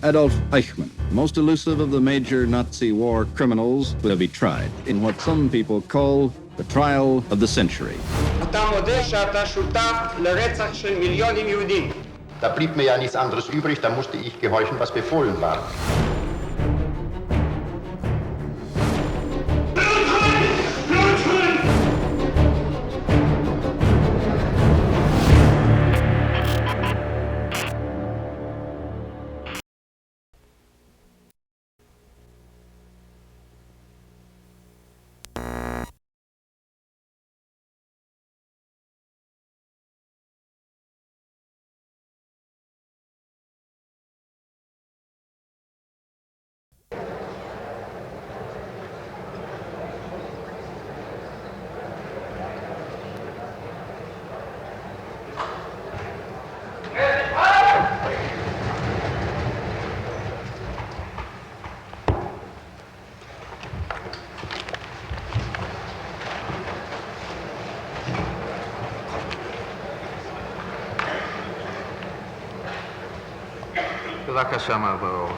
Adolf Eichmann, most elusive of the major Nazi war criminals, will be tried in what some people call the trial of the century. אתה מודה שאתה שותף לרצח של מיליונים יהודים. Da blieb mir ja nichts anderes übrig, da musste ich gehorchen, was befohlen war. בבקשה, מר בר-אור.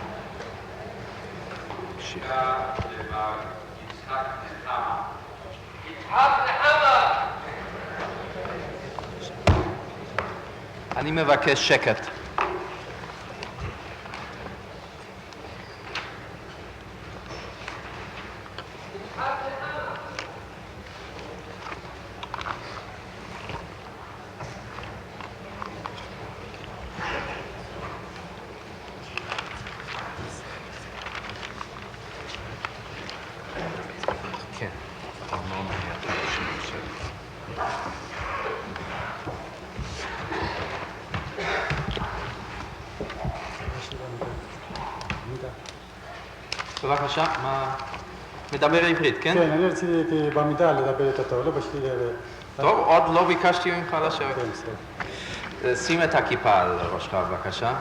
אני מבקש שקט. בבקשה, מה... מדבר עברית, כן? כן, אני רציתי במידה לדבר איתו, לא בשביל... טוב, עוד לא ביקשתי ממך לשבת. כן, בסדר. שים את הכיפה על ראשך, בבקשה.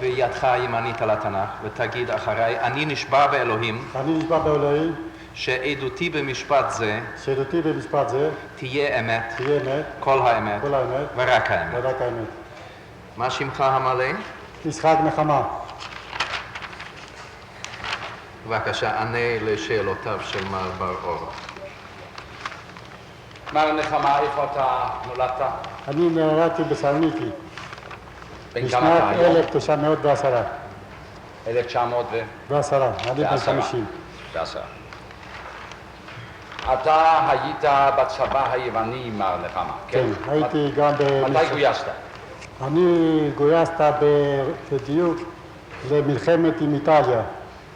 וידך הימנית על התנ"ך, ותגיד אחריי, אני נשבע באלוהים. אני נשבע באלוהים. שעדותי במשפט זה. שעדותי במשפט זה. תהיה אמת. תהיה אמת. כל האמת. כל האמת. ורק האמת. ורק האמת. מה שמך המלא? יצחק נחמה. בבקשה, ענה לשאלותיו של מר בר-אור. מר נחמה, איפה אתה נולדת? אני נולדתי בסלוניקי. בן כמה אתה היום? בשנת 1910. 1910. אני בן 50. אתה היית בצבא היווני, מר נחמה, כן? כן, הייתי גם מתי גויסת? אני גויסת בדיוק למלחמת עם איטליה.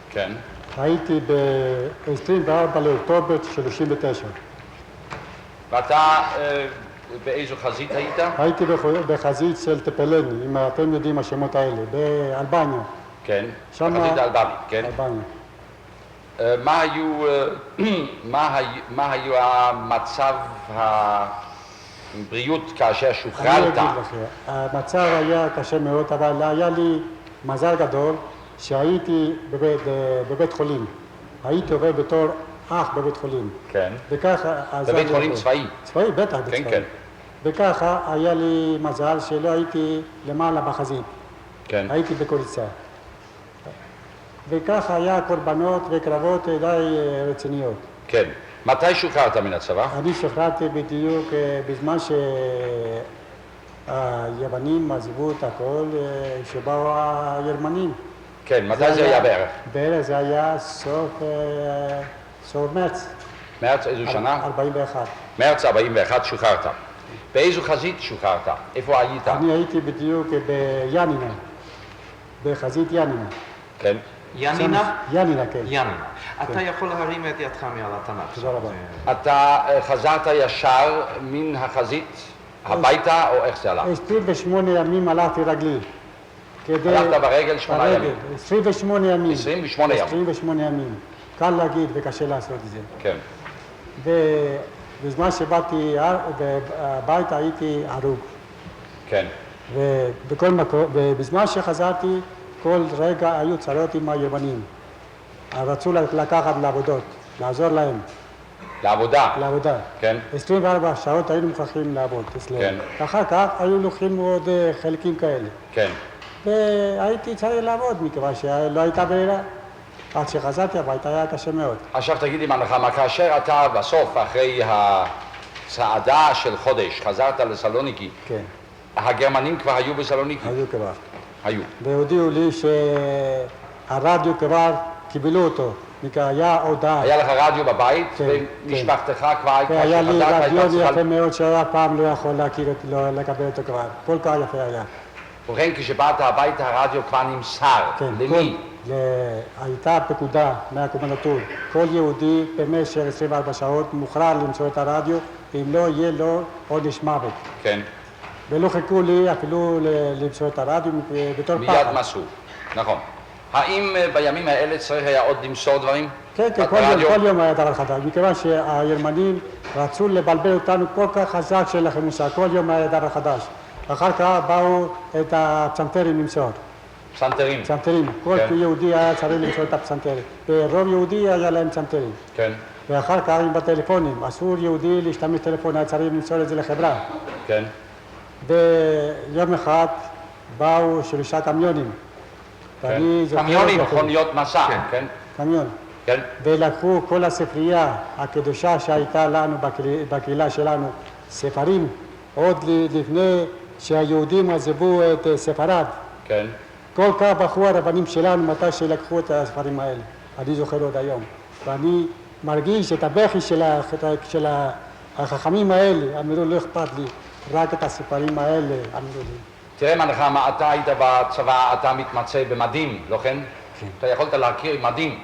כן. הייתי ב-24 לאוקטובר 39. ואתה באיזו חזית היית? הייתי בחזית של טפלני, אם אתם יודעים השמות האלה, באלבניה. כן, שמה... בחזית האלבנית, כן. אלבניה. מה היו המצב הבריאות כאשר שוחררת? אני אגיד לכם, המצב היה קשה מאוד, אבל היה לי מזל גדול שהייתי בבית חולים. הייתי עובד בתור אח בבית חולים. כן. וככה... בבית חולים צבאי? צבאי, בטח, בצבאי. כן, כן. וככה היה לי מזל שלא הייתי למעלה בחזית. כן. הייתי בקוריצה. וככה היה קורבנות וקרבות די רציניות. כן. מתי שוחררת מן הצבא? אני שוחררתי בדיוק בזמן שהיוונים עזבו את הכל, שבאו הגרמנים. כן, מתי זה היה בערך? בערך זה היה סוף מרץ. מרץ איזו שנה? 41. מרץ 41 שוחררת. באיזו חזית שוחררת? איפה היית? אני הייתי בדיוק ביאנינה, בחזית יאנינה. כן. ינינה? יאנינה, כן. ינינה. אתה יכול להרים את ידך מעל התנ"ך. תודה רבה. אתה חזרת ישר מן החזית הביתה, או איך זה הלך? 28 ימים הלכתי רגלי. הלכת ברגל 8 ימים? 28 ימים. 28 ימים. 28 ימים. קל להגיד וקשה לעשות את זה. כן. ובזמן שבאתי הביתה הייתי הרוג. כן. ובזמן שחזרתי, כל רגע היו צרות עם היוונים. רצו לקחת לעבודות, לעזור להם. לעבודה. לעבודה. כן. 24 שעות היינו מוכרחים לעבוד אצלנו. כן. ואחר כך היו לוקחים עוד חלקים כאלה. כן. והייתי צריך לעבוד מכיוון שלא הייתה ברירה. עד שחזרתי הביתה היה קשה מאוד. עכשיו תגידי מה נחמה, כאשר אתה בסוף, אחרי הצעדה של חודש, חזרת לסלוניקי, כן, הגרמנים כבר היו בסלוניקי? היו כבר. היו. והודיעו לי שהרדיו כבר קיבלו אותו. היה הודעה. היה לך רדיו בבית, כן, ומשפחתך כבר, והיה לי כשחזרת, רדיו הייתה צריכה... יפה מאוד שהיה פעם לא יכול לקבל אותו כבר. כל כך יפה היה. ובכן, כשבאת הביתה הרדיו כבר נמסר. כן, למי? הייתה פקודה מהקומנדטור. כל יהודי במשך 24 שעות מוכרח למצוא את הרדיו, אם לא יהיה לו עונש מוות. כן. ולא חיכו לי אפילו למצוא את הרדיו בתור פחד. מיד מסו, נכון. האם בימים האלה צריך היה עוד למסור דברים? כן, כן, כל יום היה דבר חדש. מכיוון שהגרמנים רצו לבלבל אותנו כל כך חזק שאין לכם מושג. כל יום היה דבר חדש. אחר כך באו את הפסנתרים למסור. פסנתרים. פסנתרים. כל יהודי היה צריך למצוא את הפסנתרים. ברוב יהודי היה להם פסנתרים. כן. ואחר כך עם בטלפונים. אסור יהודי להשתמש בטלפון, היה צריך למסור את זה לחברה. כן. ויום אחד באו 3 קמיונים. קמיונים, מכוניות מסע, כן? קמיון. כן. ולקחו כל הספרייה הקדושה שהייתה לנו בקהילה שלנו, ספרים, עוד לפני שהיהודים עזבו את ספרד. כן. כל כך בחרו הרבנים שלנו מתי שלקחו את הספרים האלה. אני זוכר עוד היום. ואני מרגיש את הבכי של החכמים האלה. אמרו, לא אכפת לי, רק את הספרים האלה, אמרו לי. תראה מה נחמה, אתה היית בצבא, אתה מתמצא במדים, לא כן? כן. אתה יכולת להכיר מדים.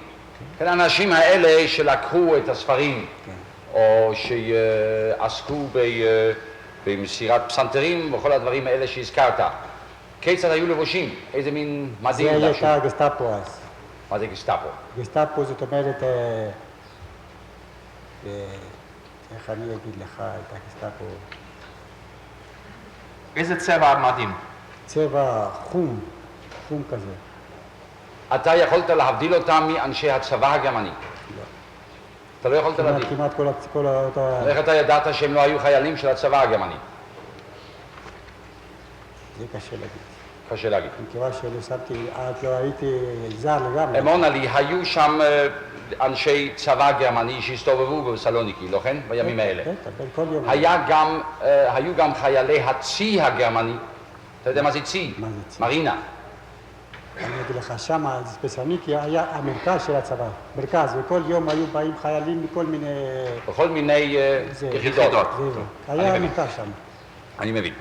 כן, האנשים האלה שלקחו את הספרים, או שעסקו במסירת פסנתרים וכל הדברים האלה שהזכרת. כיצד היו לבושים? איזה מין מדים? זה הייתה גסטאפו אז. מה זה גסטאפו? גסטאפו זאת אומרת, איך אני אגיד לך את הגסטאפו? איזה צבע המדים? צבע חום כזה. אתה יכולת להבדיל אותם מאנשי הצבא הגרמני? לא. אתה לא יכולת להבדיל? כמעט כל אותה... איך אתה ידעת שהם לא היו חיילים של הצבא הגרמני? זה קשה להגיד. קשה להגיד. מכיוון שלא שמתי, אז לא הייתי זר לגמרי. אמונה לי, היו שם אנשי צבא גרמני שהסתובבו בסלוניקי, לא כן? בימים האלה. כל יום. היו גם חיילי הצי הגרמני. אתה יודע מה זה צי? מה זה צי? מרינה. אני אגיד לך, שם בסלוניקי היה המרכז של הצבא, מרכז, וכל יום היו באים חיילים מכל מיני... בכל מיני יחידות. היה מרכז שם. אני מבין.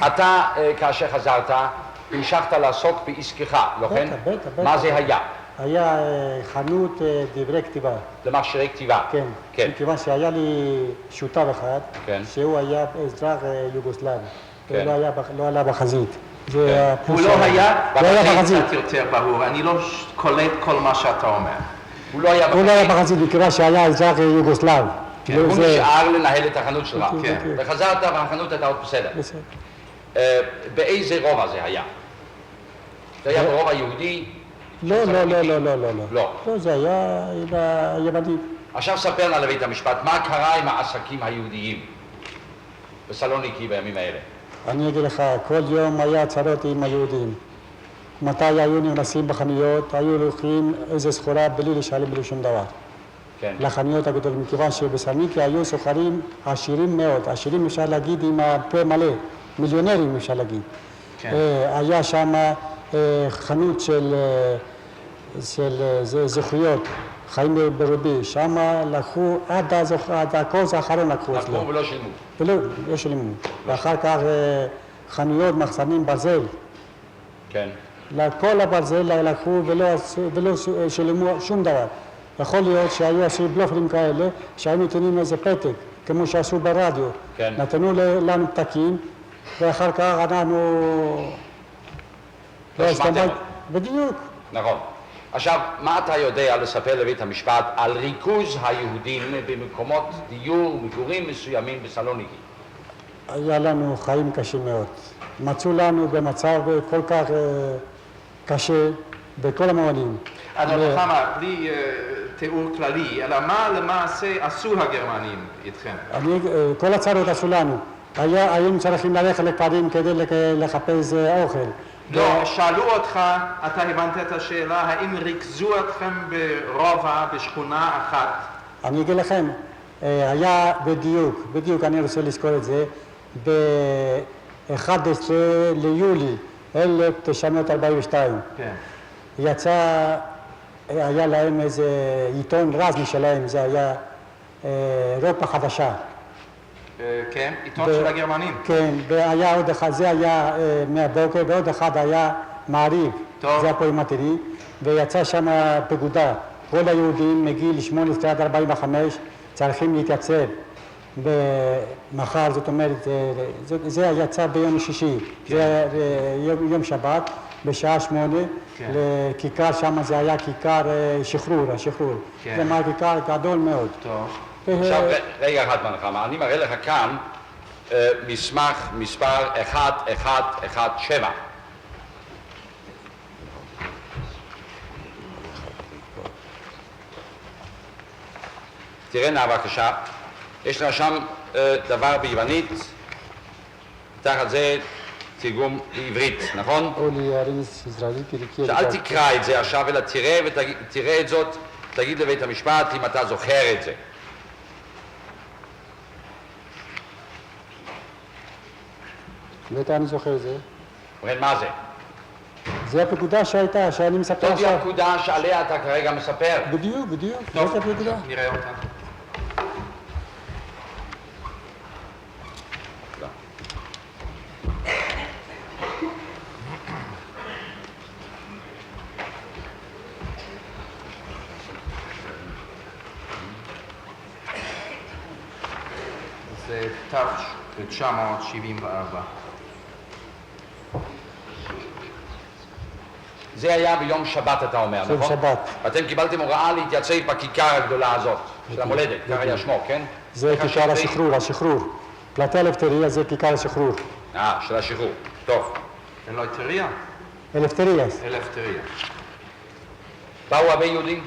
אתה, כאשר חזרת, המשכת לעסוק בעסקך, לא כן? בטח. מה זה היה? היה חנות דברי כתיבה. למכשירי כתיבה. כן. מכיוון שהיה לי שותף אחד, שהוא היה אזרח יוגוסלבי. כן. לא עלה בחזית. הוא לא היה, זה קצת יותר ברור, אני לא קולט כל מה שאתה אומר. הוא לא היה בחזית, מכיוון שהיה אזרח יוגוסלב. הוא נשאר לנהל את החנות שלך, וחזרת והחנות הייתה עוד בסדר. באיזה רובע זה היה? זה היה ברובע יהודי? לא. לא. לא, זה היה עם היוונים. עכשיו ספר לה לבית המשפט, מה קרה עם העסקים היהודיים בסלוניקי בימים האלה? אני אגיד לך, כל יום היה צרות עם היהודים. מתי היו נכנסים בחנויות, היו לוקחים איזה סחורה בלי לשלם בלי שום דבר. כן. לחנויות הגדולות, מכיוון שבסלוניקי היו סוחרים עשירים מאוד, עשירים אפשר להגיד עם הפה מלא, מיליונרים אפשר להגיד. כן. היה שם חנות של זכויות, חיים ברובי, שם לקחו עד הכוס האחרון לקחו אצלו. לקחו ולא שילמו. לא שילמו. ואחר כך חנויות, מחסנים, ברזל. כן. לכל הברזל לקחו ולא שילמו שום דבר. יכול להיות שהיו עשו בלופרים כאלה, שהיו נותנים איזה פתק, כמו שעשו ברדיו. כן. נתנו לנו פתקים, ואחר כך אנחנו... לא שמעתם. בדיוק. נכון. עכשיו, מה אתה יודע לספר לבית המשפט על ריכוז היהודים במקומות דיור, מגורים מסוימים בסלוניקי? היה לנו חיים קשים מאוד. מצאו לנו במצב כל כך קשה בכל המובנים. נחמה, בלי תיאור כללי, אלא מה למעשה עשו הגרמנים איתכם? כל הצרות עשו לנו. היינו צריכים ללכת לכפרים כדי לחפש אוכל. לא, שאלו אותך, אתה הבנת את השאלה, האם ריכזו אתכם ברובע, בשכונה אחת? אני אגיד לכם, היה בדיוק אני רוצה לזכור את זה, ב-11 ליולי 1942. כן. היה להם איזה עיתון רשמי שלהם, זה היה אירופה חדשה. כן, עיתון של הגרמנים. כן, והיה עוד אחד, זה היה מהבוקר, ועוד אחד היה מעריב, זה הפועמטרי, ויצא שם פקודה. כל היהודים מגיל 18 עד 45 צריכים להתייצב במחר, זאת אומרת, זה יצא ביום שישי, זה יום שבת, בשעה 8, לכיכר שם זה היה כיכר השחרור. זה כיכר גדול מאוד. טוב. עכשיו רגע אחד מנחמה, אני מראה לך כאן מסמך מספר 1117. תראה נא בבקשה, יש לך שם דבר ביוונית, תחת זה תרגום לעברית, נכון? אל תקרא את זה עכשיו, אלא תראה את זאת, תגיד לבית המשפט אם אתה זוכר את זה. בטח אני זוכר את זה. ובכן, מה זה? זה הפקודה שהייתה, שאני מספר עכשיו. זאת הפקודה שעליה אתה כרגע מספר. בדיוק, טוב, זאת הפקודה. נראה אותה. זה תש/974. זה היה ביום שבת, אתה אומר, נכון? ביום שבת. אתם קיבלתם הוראה להתייצב בכיכר הגדולה הזאת, של המולדת, ככה היה שמו, כן? זה כיכר השחרור. פלטי אלפטריה זה כיכר השחרור. של השחרור. טוב. אלפטריה? אלפטריה. באו הרבה יהודים?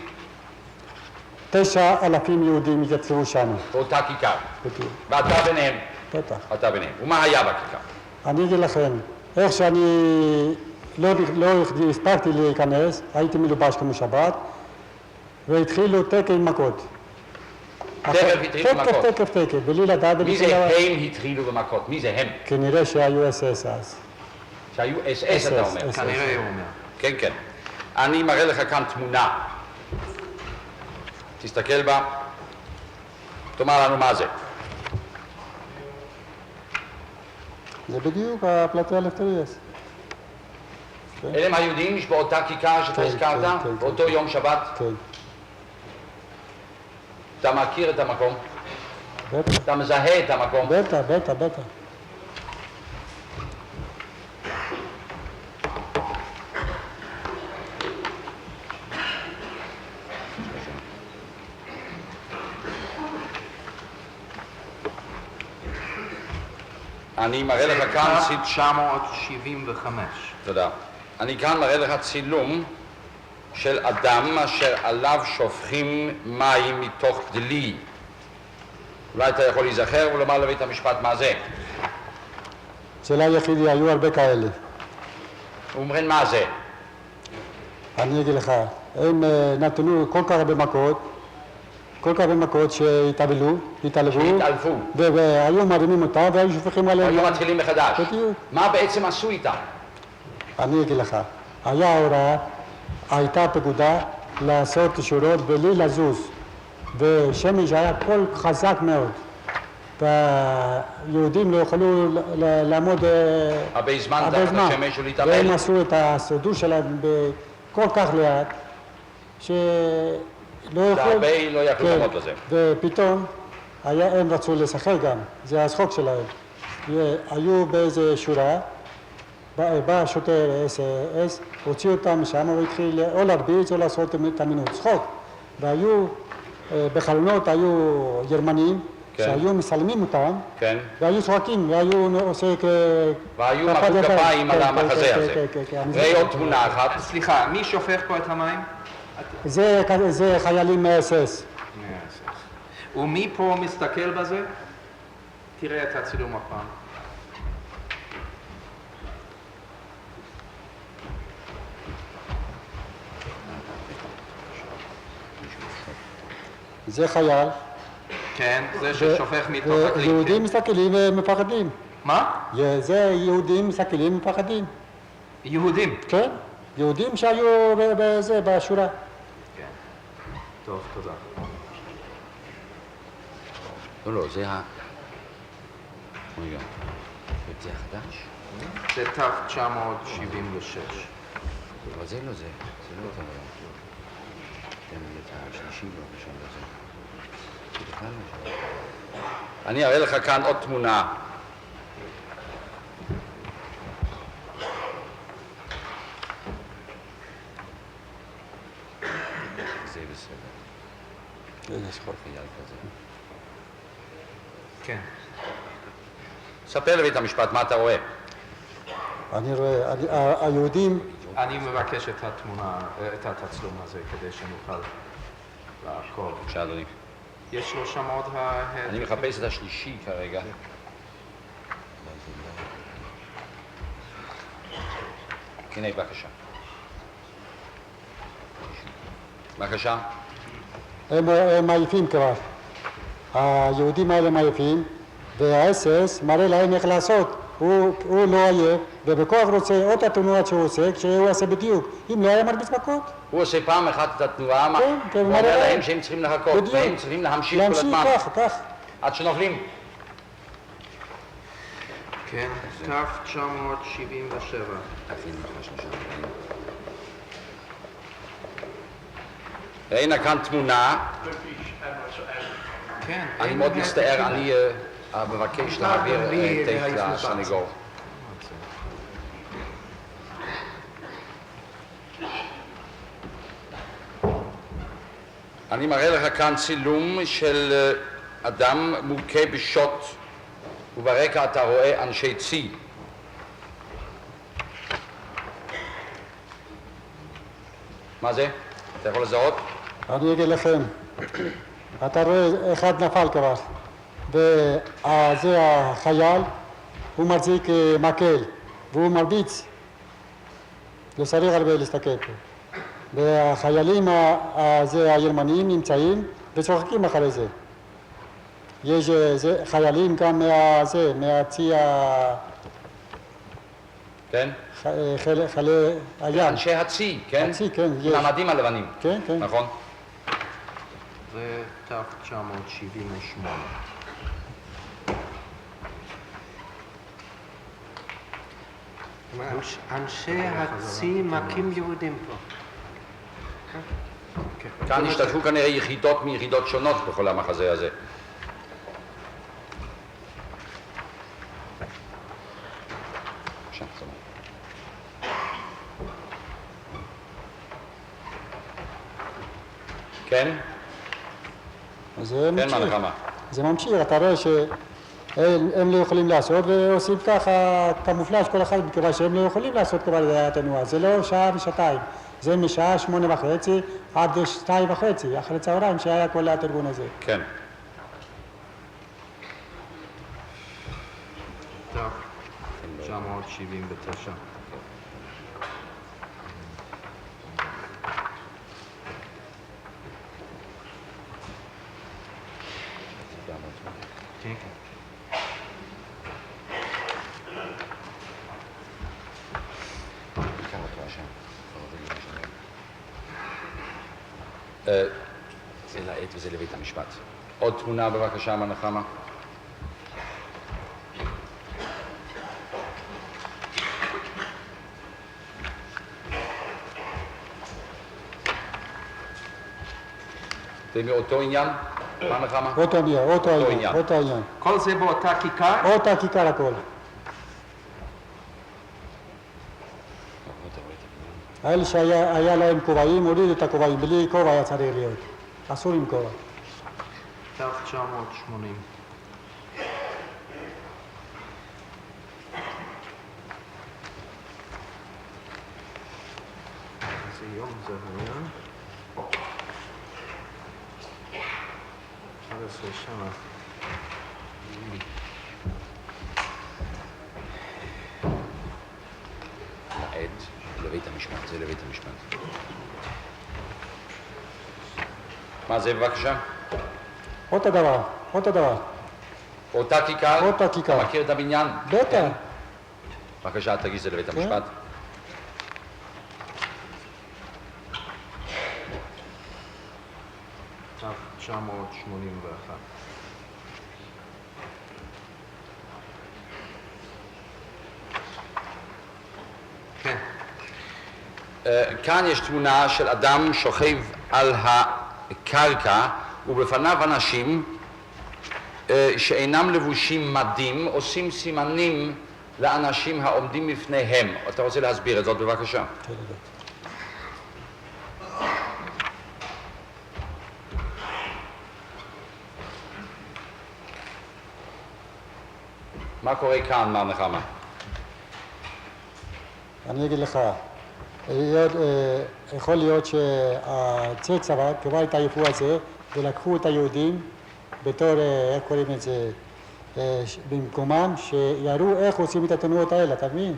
9,000 יהודים התייצבו שם. באותה כיכר. בדיוק. ואתה ביניהם? בטח. אתה ביניהם. ומה היה בכיכר? אני אגיד לכם, איך שאני לא הספקתי להיכנס, הייתי מלובש כמו שבת, והתחילו תקן מכות. תכף התחילו מכות. תקף, בלי לדעת. מי זה הם התחילו במכות? מי זה הם? כנראה שהיו SS אז. שהיו SS אתה אומר. כנראה הוא אומר. כן, כן. אני מראה לך כאן תמונה. תסתכל בה. תאמר לנו מה זה. זה בדיוק הפלטי אלפטריאס. אלה הם היהודים שבאותה כיכר שאתה הזכרת? באותו יום שבת? כן. אתה מכיר את המקום? בטח. אתה מזהה את המקום? בטח. אני מראה לך כאן... 975. תודה. אני כאן מראה לך צילום של אדם אשר עליו שופכים מים מתוך דלי. אולי אתה יכול להיזכר ולומר לבית המשפט מה זה. שאלה יחידי, היו הרבה כאלה. אומרים מה זה? אני אגיד לך, הם נתנו כל כך הרבה מכות שהתעלפו, והיו מרימים אותם והיו שופכים עליהם. היו מתחילים מחדש. בדיוק. מה בעצם עשו איתם? אני אגיד לך, הייתה פקודה לעשות שורות בלי לזוז, ושמש היה כל חזק מאוד, והיהודים לא יכולו לעמוד הרבה זמן תחת השמש ולהתאבל. והם עשו את הסידור שלהם כל כך לאט, שלא שהרבה לא יכלו לעמוד בזה. ופתאום הם רצו לשחק גם, זה הצחוק שלהם. היו באיזה שורה, בא שוטר SS, הוציא אותם משם והתחיל או להרביץ או לעשות את המינוי צחוק. והיו, בחלונות היו גרמנים שהיו מסלמים אותם, והיו צוחקים, והיו עושה והיו מחאו כפיים על המחזה הזה. ראה עוד תמונה אחת. סליחה, מי שופך פה את המים? זה חיילים מאס-אס. ומי פה מסתכל בזה? תראה את הצילום הפעם. זה חייל. כן, זה ששופך מתוך הכלי. יהודים מסתכלים ומפחדים. מה? זה יהודים מסתכלים ומפחדים. יהודים. כן, יהודים שהיו בזה, בשורה. כן. טוב, תודה. לא, זה ה... רגע, זה החדש? זה ת'-976. אבל זה לא זה, זה לא את ה... תן לי את השלישי והראשון לזה. אני אראה לך כאן עוד תמונה. זה בסדר. זה שחור חייל כזה. כן. ספר לבית המשפט מה אתה רואה. אני רואה, היהודים, אני מבקש את התמונה, את התצלום הזה, כדי שנוכל לעקוב. בבקשה אדוני. יש לו שם עוד אני מחפש את השלישי כרגע. הנה, בבקשה. בבקשה. הם עייפים כבר. היהודים האלה מעייפים, והאס-אס מראה להם איך לעשות. הוא לא עייף, ובכוח רוצה עוד התנועות שהוא עושה, כשהוא עושה בדיוק. אם לא היה מרביץ מכות. הוא עושה פעם אחת את התנועה, כן, הוא אומר להם שהם צריכים לחכות, בדיוק. והם צריכים להמשיך כל הזמן. כך. עד שנופלים. כן, ת'-977. הנה כאן תמונה. כן. אני מאוד מצטער, אני מבקש להעביר טייפ לסנגור. אני מראה לך כאן צילום של אדם מוכה בשוט, וברקע אתה רואה אנשי צי. מה זה? אתה יכול לזהות? אני אגיד לכם, אתה רואה, אחד נפל כבר, וזה החייל, הוא מחזיק מקל, והוא מרביץ, לא צריך הרבה להסתכל פה. והחיילים הגרמנים נמצאים וצוחקים אחרי זה. יש חיילים גם מהצי כן? חילי הים. אנשי הצי, כן? הצי, כן, יש. עם המדים הלבנים. כן. נכון? זה ת'-978. אנשי הצי מכים יהודים פה. כאן השתתפו כנראה יחידות מיחידות שונות בכל המחזה הזה. כן? זה כן, מה נחמה? זה ממשיך, אתה רואה שהם לא יכולים לעשות ועושים ככה קמופלז' כל אחד, מכיוון שהם לא יכולים לעשות כבר את התנועה, זה לא שעה ושעתיים, זה משעה 8:30 עד 2:30, אחרי צהריים שהיה כל התרגון הזה. כן. ת'-979. כן, כן. זה לעת וזה לבית המשפט. עוד תמונה בבקשה, מה נחמה? זה מאותו עניין? מה נחמה? אותו עניין. כל זה באותה כיכר? אותה כיכר הכל. האלה שהיה להם כובעים, הורידו את הכובעים, בלי כובע היה צריך להיות. אסור עם כובע. ת'-980. איזה יום זה היה? 11 שמה. לעד, לבית המשפט, זה לבית המשפט. מה זה בבקשה? אותו דבר, אותו דבר. אותה כיכר? אותה כיכר. אתה מכיר את הבניין? בטח. בבקשה, תגיש זה לבית המשפט. תו 981. כן. כאן יש תמונה של אדם שוכב על הקרקע ובפניו אנשים שאינם לבושים מדים, עושים סימנים לאנשים העומדים בפניהם. אתה רוצה להסביר את זאת בבקשה? מה קורה כאן, מר נחמה? אני אגיד לך, יכול להיות שהצי צבא קבע את האיפור הזה ולקחו את היהודים בתור, איך קוראים את זה, במקומם, שיראו איך עושים את התנועות האלה, אתה מבין?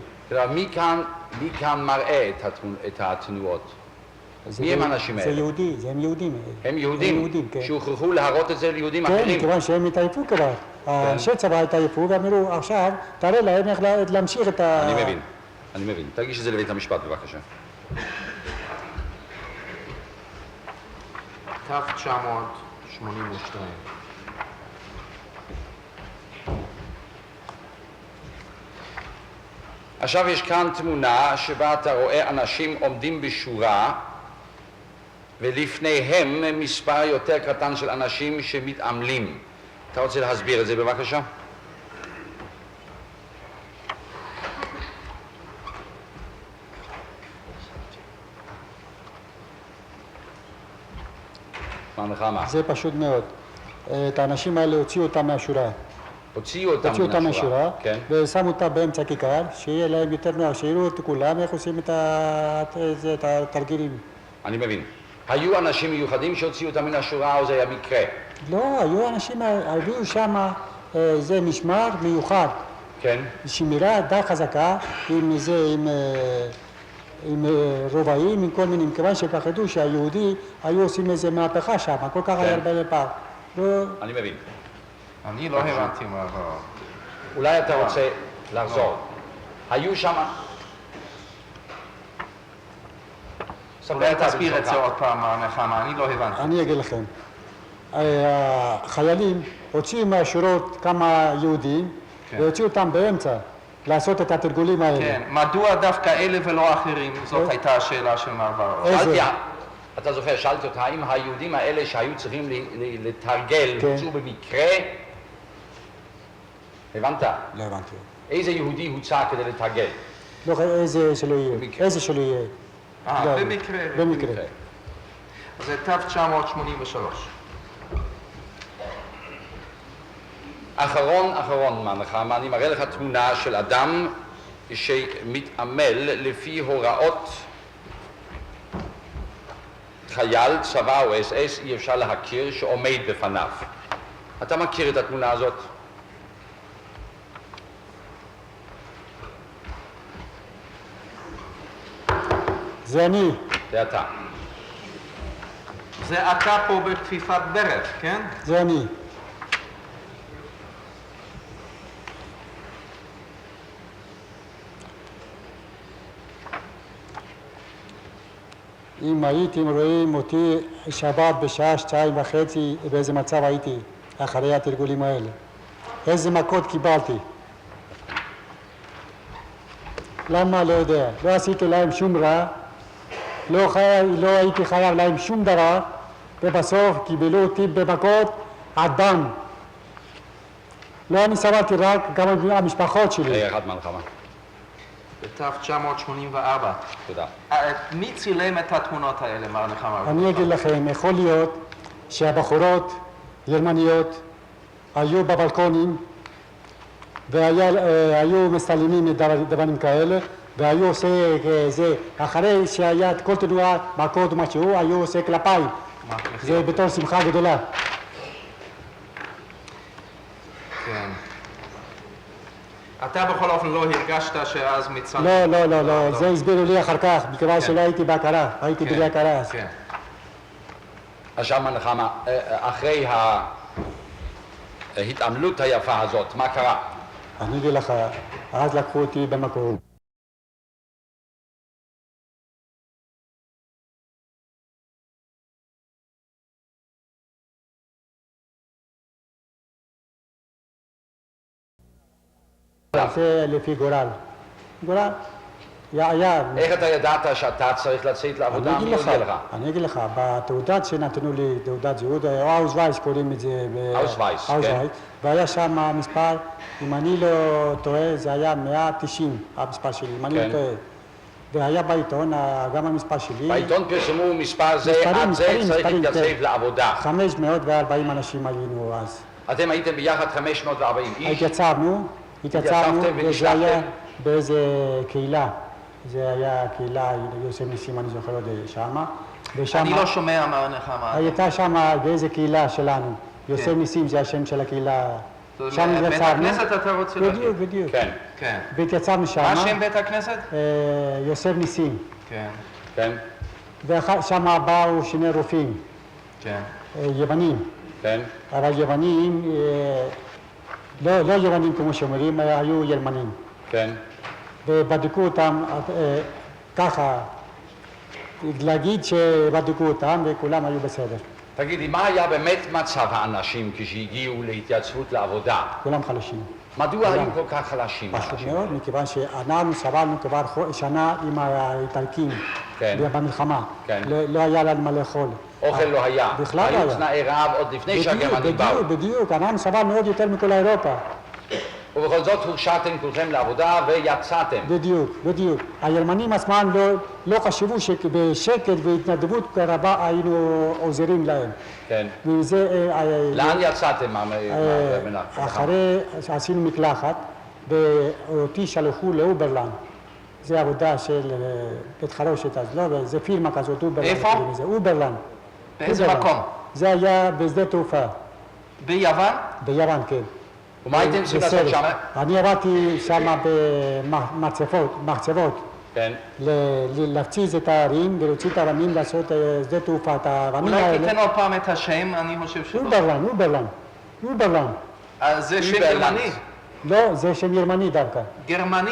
מי כאן מראה את התנועות? מי הם האנשים האלה? זה יהודי, הם יהודים. הם יהודים? כן. שהוכרחו להראות את זה ליהודים כן, אחרים? כיוון שהם התעייפו כבר. אנשי צבא התעייפו ואמרו, עכשיו תראה להם איך להמשיך את ה... אני מבין. תגיש את זה לבית המשפט בבקשה. תו 982. עכשיו יש כאן תמונה שבה אתה רואה אנשים עומדים בשורה ולפניהם מספר יותר קטן של אנשים שמתעמלים. אתה רוצה להסביר את זה בבקשה? מה נחמה? זה פשוט מאוד. את האנשים האלה הוציאו אותם מהשורה. הוציאו אותם מהשורה, כן. ושמו אותם באמצע הכיכר, שיהיה להם יותר נוח, שיראו את כולם איך עושים את התרגילים. אני מבין. היו אנשים מיוחדים שהוציאו אותם מן השורה או זה היה מקרה? לא, היו אנשים, הביאו שם, זה משמר מיוחד. כן. שמירה די חזקה, עם רובעים, עם כל מיני, מכיוון שפחדו שהיהודי היו עושים איזה מהפכה שם, כל כך היה הרבה לפעם. אני מבין. אני לא הבנתי מה... אולי אתה רוצה לחזור. היו שם... אולי תסביר את זה עוד פעם, מר נחמה, אני לא הבנתי. אני אגיד לכם. החיילים הוציאו מהשורות כמה יהודים, והוציאו אותם באמצע לעשות את התרגולים האלה. כן, מדוע דווקא אלה ולא אחרים? זאת הייתה השאלה של מר בר-און. שאלתי, אתה זוכר, שאלתי אותך, האם היהודים האלה שהיו צריכים לתרגל, הוצאו במקרה? הבנת? לא הבנתי. איזה יהודי הוצא כדי לתרגל? לא, איזה שלא יהיה. איזה שלא יהיה. במקרה. במקרה. זה תו 983. אחרון, מה נחמה, אני מראה לך תמונה של אדם שמתעמל לפי הוראות חייל, צבא או אס-אס, אי אפשר להכיר, שעומד בפניו. אתה מכיר את התמונה הזאת? זה אני. זה אתה. זה אתה פה בכפיפת ברך, כן? זה אני. אם הייתם רואים אותי שבת בשעה 2:30, באיזה מצב הייתי אחרי התרגולים האלה. איזה מכות קיבלתי. למה? לא יודע. לא עשיתי להם שום רע, לא הייתי חייב להם שום דבר, ובסוף קיבלו אותי במכות עד דם. לא אני סבלתי רק, גם המשפחות שלי. אחד מהנחמה. בתו 984. תודה. מי צילם את התמונות האלה, מר נחמה? אני אגיד לכם, יכול להיות שהבחורות גרמניות היו בבלקונים והיו מסתלמים דברים כאלה והיו עושה זה, אחרי שהיה כל תנועה מכות ומשהו, היו עושה כלפיים. זה בתור שמחה גדולה. כן. אתה בכל אופן לא הרגשת שאז מצד... לא, זה הסבירו לי אחר כך, מכיוון שלא הייתי בהכרה, הייתי בלי הכרה. כן. עכשיו נחמה, אחרי ההתעמלות היפה הזאת, מה קרה? אני אגיד לך, אז לקחו אותי במקום. זה לפי גורל. גורל. היה... איך אתה ידעת שאתה צריך לצאת לעבודה? מי הודיע לך? אני אגיד לך, בתעודת שנתנו לי, תעודת זהות, אאוסווייס קוראים את זה. אאוסווייס, כן. והיה שם מספר, אם אני לא טועה, זה היה 190, המספר שלי, אם אני לא טועה. והיה בעיתון, גם המספר שלי. בעיתון פרסמו מספר זה, עד זה צריך להתייצב לעבודה. 540 אנשים היינו אז. אתם הייתם ביחד 540 איש? התייצבנו, וזה היה באיזה קהילה. זה היה קהילה, יוסף ניסים, אני זוכר עוד שמה. אני לא שומע מה נחמה. הייתה שמה באיזה קהילה שלנו. יוסף ניסים זה השם של הקהילה. שם התייצבנו. בית הכנסת אתה רוצה להגיד? בדיוק. כן. והתייצבנו שמה. מה שם בית הכנסת? יוסף ניסים. כן. ושם באו שני רופאים. כן. יוונים. כן. אבל יוונים, לא יוונים כמו שאומרים, היו גרמנים. כן. ובדקו אותם ככה, להגיד שבדקו אותם וכולם היו בסדר. תגידי, מה היה באמת מצב האנשים כשהגיעו להתייצבות לעבודה? כולם חלשים. מדוע היו כל כך חלשים? פשוט מאוד, מכיוון שאנחנו סבלנו כבר שנה עם האיטלקים במלחמה. לא היה לנו מה לאכול. אוכל לא היה. בכלל לא היה. היו תנאי רעב עוד לפני שהגרמנים באו. בדיוק, אנחנו סבלנו עוד יותר מכל אירופה. ובכל זאת הורשעתם כולכם לעבודה ויצאתם. בדיוק. הגרמנים עצמם לא חשבו שבשקט והתנדבות רבה היינו עוזרים להם. כן. וזה... לאן יצאתם? אחרי שעשינו מקלחת, ואותי שלחו לאוברלנד. זה עבודה של בית חרושת אז, לא? זה פירמה כזאת, אוברלנד. איפה? אוברלנד. באיזה מקום? זה היה בשדה תעופה. ביוון? ביוון, כן. ומה הייתם צריכים לעשות שם? אני עבדתי שם במחצבות. כן. להפציץ את הערים ולהוציא את הערמים לעשות שדה תעופה, את הערמים האלה. אולי תיתן עוד פעם את השם, אני חושב שלא. אוברלנד. זה שם גרמני? לא, זה שם גרמני דווקא. גרמני?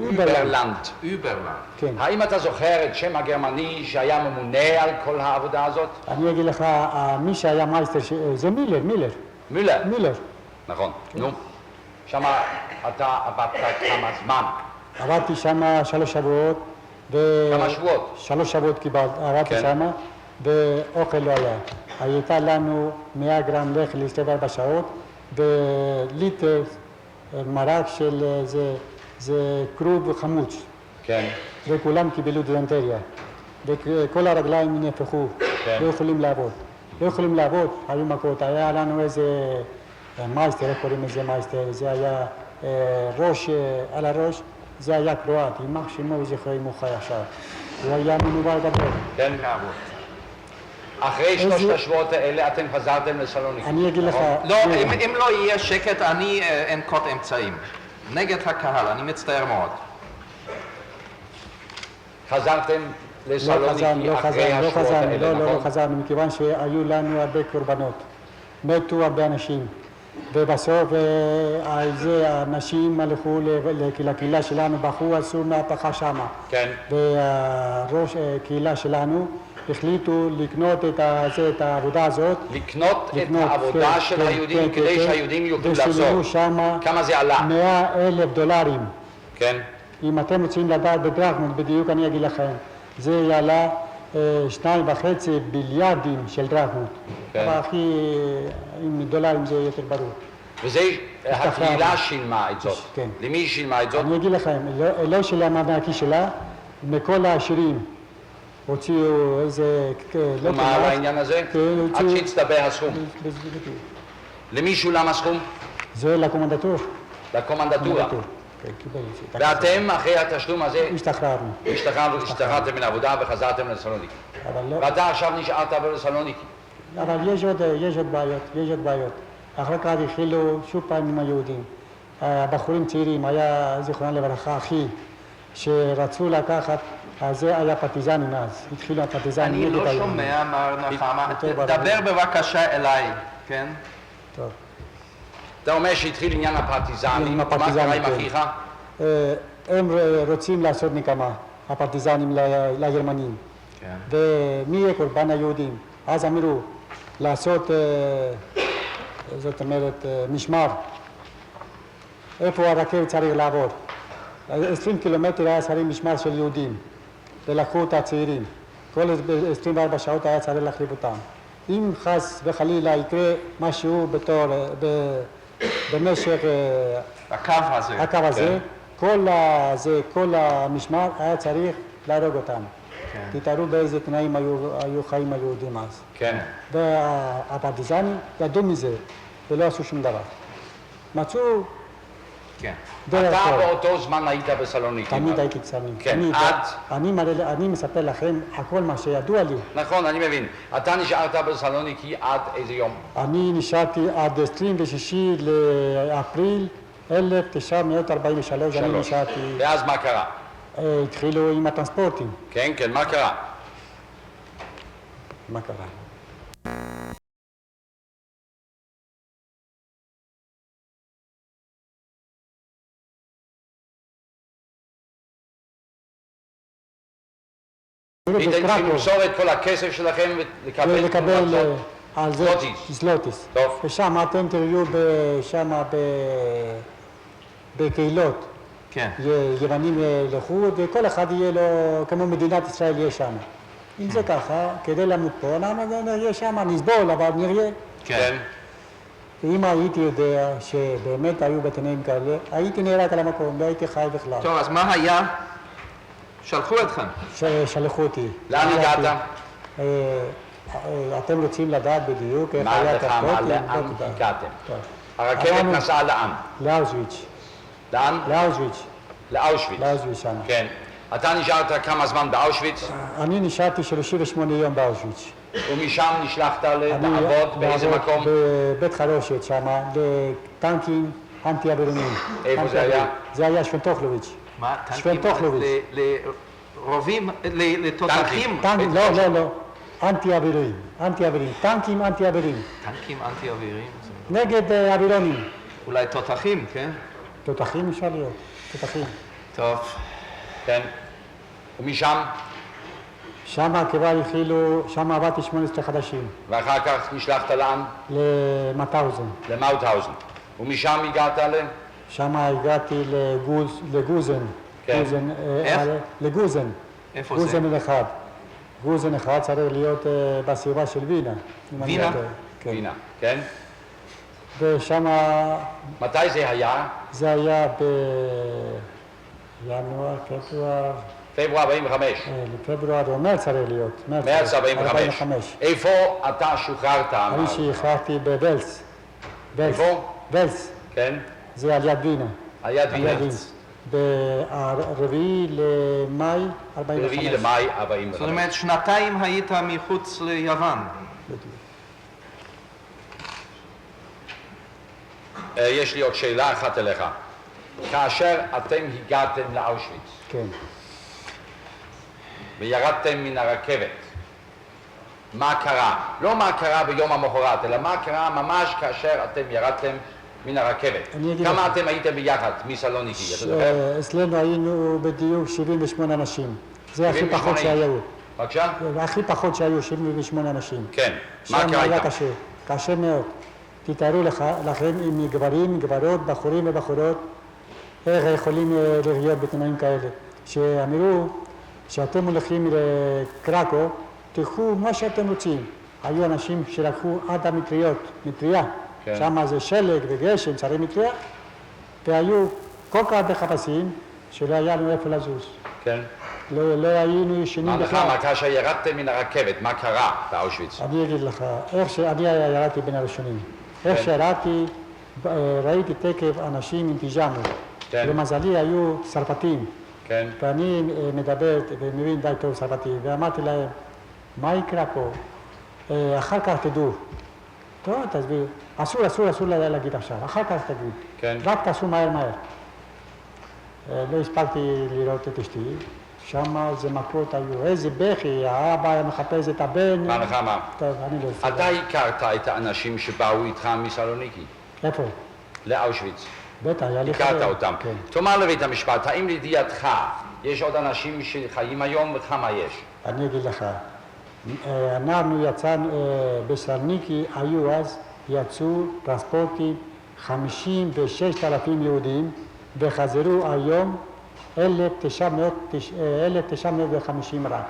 אוברלנד. כן. האם אתה זוכר את שם הגרמני שהיה ממונה על כל העבודה הזאת? אני אגיד לך, מי שהיה מייסטר, זה מילר. נכון, נו. שמה אתה עבדת כמה זמן? עבדתי שם 3 שבועות. כמה שבועות? 3 שבועות עבדתי שם, ואוכל לא היה. הייתה לנו 100 גרם לחם ל-24 שעות, וליטר מרק של זה כרוב חמוץ. כן. וכולם קיבלו דזנטריה. וכל הרגליים נהפכו, לא יכולים לעבוד. היו מכות, היה לנו איזה... מייסטר, איך קוראים לזה מייסטר? זה היה ראש על הראש, זה היה קרואט, יימח שמו וזכרו אם הוא חי עכשיו. הוא היה מנוול גדול. כן, כאמור. אחרי 3 השבועות האלה אתם חזרתם לסלוניקי. אני אגיד לך... לא, אם לא יהיה שקט, אני אנקוט אמצעים. נגד הקהל, אני מצטער מאוד. חזרתם לסלוניקי אחרי השבועות האלה, נכון? לא חזרנו, מכיוון שהיו לנו הרבה קורבנות. מתו הרבה אנשים. ובסוף האנשים הלכו לקהילה שלנו, בחרו, עשו מהפכה שמה. כן. וראש הקהילה שלנו החליטו לקנות את העבודה הזאת. לקנות את העבודה של היהודים כדי שהיהודים יוכלו לחזור. כמה זה עלה? $100,000. כן. אם אתם רוצים לדעת בדרחמות, בדיוק אני אגיד לכם, זה יעלה 2.5 ביליארדים של דרחמות. אבל הכי, עם דולרים זה יותר ברור. וזה הקהילה שילמה את זאת. כן. למי שילמה את זאת? אני אגיד לכם, לא שילמה מהכיס שלה, מכל העשירים הוציאו איזה... ומה על העניין הזה? עד שהצטבר הסכום. למי שולם הסכום? זה לקומנדטור. לקומנדטורה. ואתם אחרי התשלום הזה השתחררנו. השתחררתם מן העבודה וחזרתם לסלוניקי. ואתה עכשיו נשארת בלסלוניקי. אבל יש עוד בעיות. אחר כך התחילו שוב פעם עם היהודים. הבחורים צעירים, היה זיכרונם לברכה אחי, שרצו לקחת, אז זה היה פרטיזנים אז, התחילו הפרטיזנים אני נגד לא היהודים. שומע, מר נחמה. טוב, דבר בבקשה אליי, כן? טוב. אתה אומר שהתחיל עניין הפרטיזנים, עם מה הפרטיזנים, קרה עם כן. אחיך? הם רוצים לעשות נקמה, הפרטיזנים לגרמנים. כן. ומי יהיה קורבן היהודים? אז אמרו לעשות, זאת אומרת, משמר. איפה הרכבת צריך לעבור? 20 קילומטר היה צריך משמר של יהודים, ולקחו את הצעירים. כל 24 שעות היה צריך להחליף אותם. אם חס וחלילה יקרה משהו במשך הקו הזה. הקו הזה, כל המשמר היה צריך להרוג אותם. תתארו באיזה תנאים היו חיים היהודים אז. כן. והפרטיזנים ידעו מזה ולא עשו שום דבר. מצאו כן. דרך אתה טוב. באותו זמן היית בסלוניקי. תמיד הייתי בסמים. כן, אני מספר לכם הכל מה שידוע לי. נכון, אני מבין. אתה נשארת בסלוניקי עד איזה יום? אני נשארתי עד 26 לאפריל 1943, אני נשארתי, ואז מה קרה? התחילו עם הטרנספורטים. כן, כן, מה קרה? מה קרה? היית צריכים למסור את כל הכסף שלכם ולקבל על זה זלוטיס. זלוטיס. טוב. ושם אתם תראו שם בקהילות. כן. יוונים לחוד, וכל אחד יהיה לו, כמו מדינת ישראל יהיה שם. אם זה ככה, כדי למות פה, אנחנו נהיה שם, נסבול, אבל נראה. כן. ואם הייתי יודע שבאמת היו בתנאים כאלה, הייתי נהרג על המקום, לא הייתי חי בכלל. טוב, אז מה היה? שלחו אתכם. שלחו אותי. לאן הגעת? אתם רוצים לדעת בדיוק איך מה היה לך, תחתות? לאן הגעתם? טוב. הרכבת אנחנו- נסעה לאן? לאושוויץ. לאן? לאושוויץ. לאושוויץ. לאושוויץ שם. כן. אתה נשארת כמה זמן באושוויץ, אני נשארתי 38 יום באושוויץ. ומשם נשלחת לעבוד באיזה מקום? בבית חרושת שם, לטנקים אנטי-אווירונים. איפה זה היה? זה היה שפנטוכלוביץ'. מה? שפנטוכלוביץ'. לרובים, לתותחים. לא. אנטי-אווירים. טנקים אנטי-אווירים. טנקים אנטי-אוויריים. נגד אווירונים. אולי תותחים, כן? תותחים אפשר להיות. תותחים. טוב. כן. ומשם? שם כבר התחילו, שם עבדתי 18 חודשים. ואחר כך נשלחת לאן? למאוטהאוזן. למאוטהאוזן. ומשם הגעת שם הגעתי לגוזן. כן. איך? לגוזן. איפה זה? גוזן אחד. גוזן אחד צריך להיות בסביבה של וינה. אם אני וינה? לא טועה. כן. וינה, כן? ושם מתי זה היה? זה היה בינואר, פברואר, פברואר 45. לפברואר או מרץ צריך להיות. מרץ 45. איפה אתה שוחררת? אני שחררתי בוולס. איפה? וולס. כן? זה על יד וינה. על יד וינה. ברביעי למאי 45. רביעי למאי 45. זאת אומרת, שנתיים היית מחוץ ליוון. יש לי עוד שאלה אחת אליך. כאשר אתם הגעתם לאושוויץ כן. וירדתם מן הרכבת, מה קרה? לא מה קרה ביום המחרת, אלא מה קרה ממש כאשר אתם ירדתם מן הרכבת. אני אגיד כמה לך. אתם הייתם ביחד מסלוניקי, אתה זוכר? אצלנו היינו בדיוק 78 אנשים. זה הכי 78 פחות שהיו. בבקשה? הכי פחות שהיו 78 אנשים. כן. מה שם קרה היה איתם? קשה, קשה מאוד. תתארו לכם עם גברים, גברות, בחורים ובחורות, איך יכולים לחיות בתנאים כאלה. שאמרו שאתם הולכים לקרקו, תיקחו מה שאתם רוצים. היו אנשים שלקחו עד המטריה. כן. שם זה שלג וגשם, צריך מטריה, והיו כל כך הרבה חפשים שלא היה לנו איפה לזוז. כן. לא היינו ישנים מה בכלל. לך, כאשר ירדתם מן הרכבת, מה קרה באושוויץ? אני אגיד לך, איך שאני ירדתי בין הראשונים. איך שירדתי, ראיתי תקף אנשים עם פיג'מות. כן. למזלי היו צרפתים. כן. ואני מדבר ומבין די טוב צרפתי, ואמרתי להם, מה יקרה פה? אחר כך תדעו. טוב, תסביר. אסור להגיד עכשיו, אחר כך תגיד. כן. רק תעשו מהר. לא הספקתי לראות את אשתי, שם זה מכות היו, איזה בכי, האבא היה מחפש את הבן. מה לך מה? טוב, אני לא אספר. אתה הכרת את האנשים שבאו איתך מסלוניקי, איפה? לאושוויץ. בטח, היה לי הכרת אותם. כן. תאמר לבית המשפט, האם לידיעתך יש עוד אנשים שחיים היום וכמה יש? אני אגיד לך, אנחנו יצאנו בסלוניקי, היו אז, יצאו טרנספורטים 56,000 יהודים וחזרו היום 1,950 רק.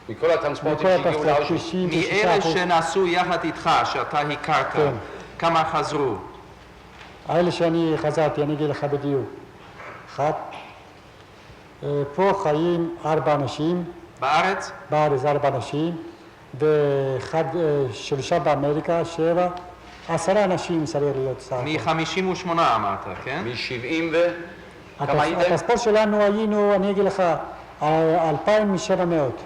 מכל הטרנספורטים מכל שהגיעו לאושוויץ? 96%. מאלה שנסעו יחד איתך, שאתה הכרת, כן. כמה חזרו? האלה שאני חזרתי, אני אגיד לך בדיוק. פה חיים 4 אנשים, בארץ? בארץ 4 אנשים, ו3 באמריקה, 7, 10 אנשים צריך להיות סך הכל. מ-58 אמרת, כן? מ-70 ו... כמה הייתם? הטרנספורט שלנו היינו, אני אגיד לך, 2,700.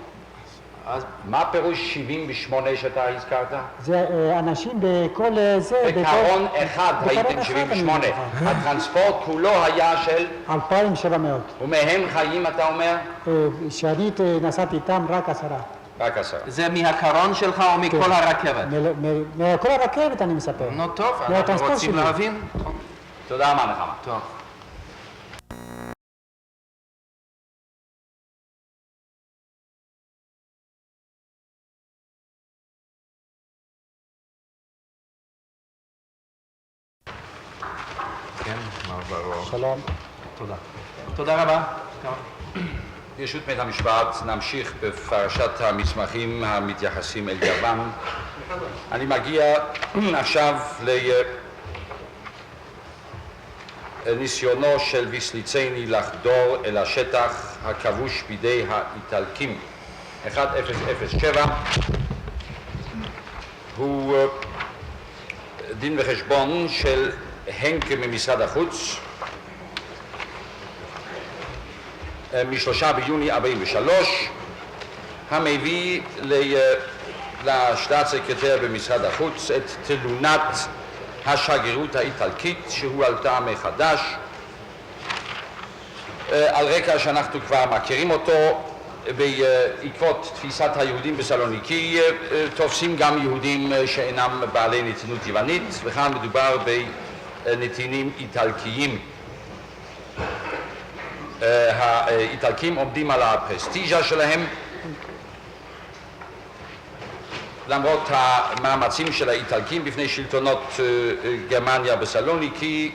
אז מה פירוש 78 שאתה הזכרת? זה אנשים בכל זה, בקרון אחד בקרון הייתם אחד 78. אני אומר. הטרנספורט כולו היה של... 2,700. ומהם חיים, אתה אומר? שאני נסעתי איתם רק 10. רק 10. זה מהקרון שלך או מכל הרכבת? מכל הרכבת אני מספר. נו טוב, אנחנו מהטרנספורט רוצים שלי. להבין. תודה רבה נחמה. טוב. כן, מר ברור. שלום. תודה. תודה רבה. ברשות בית המשפט נמשיך בפרשת המסמכים המתייחסים אל יוון. אני מגיע עכשיו לניסיונו של ויסליצני לחדור אל השטח הכבוש בידי האיטלקים. 1007 הוא דין וחשבון של הנקה ממשרד החוץ מ-3 ביוני 43, המביא לשטאט סקרטר במשרד החוץ את תלונת השגרירות האיטלקית שהועלתה מחדש על רקע שאנחנו כבר מכירים אותו. בעקבות תפיסת היהודים בסלוניקי תופסים גם יהודים שאינם בעלי נתינות יוונית, וכאן מדובר בנתינים איטלקיים. האיטלקים עומדים על הפרסטיז'ה שלהם למרות המאמצים של האיטלקים בפני שלטונות גרמניה בסלוניקי.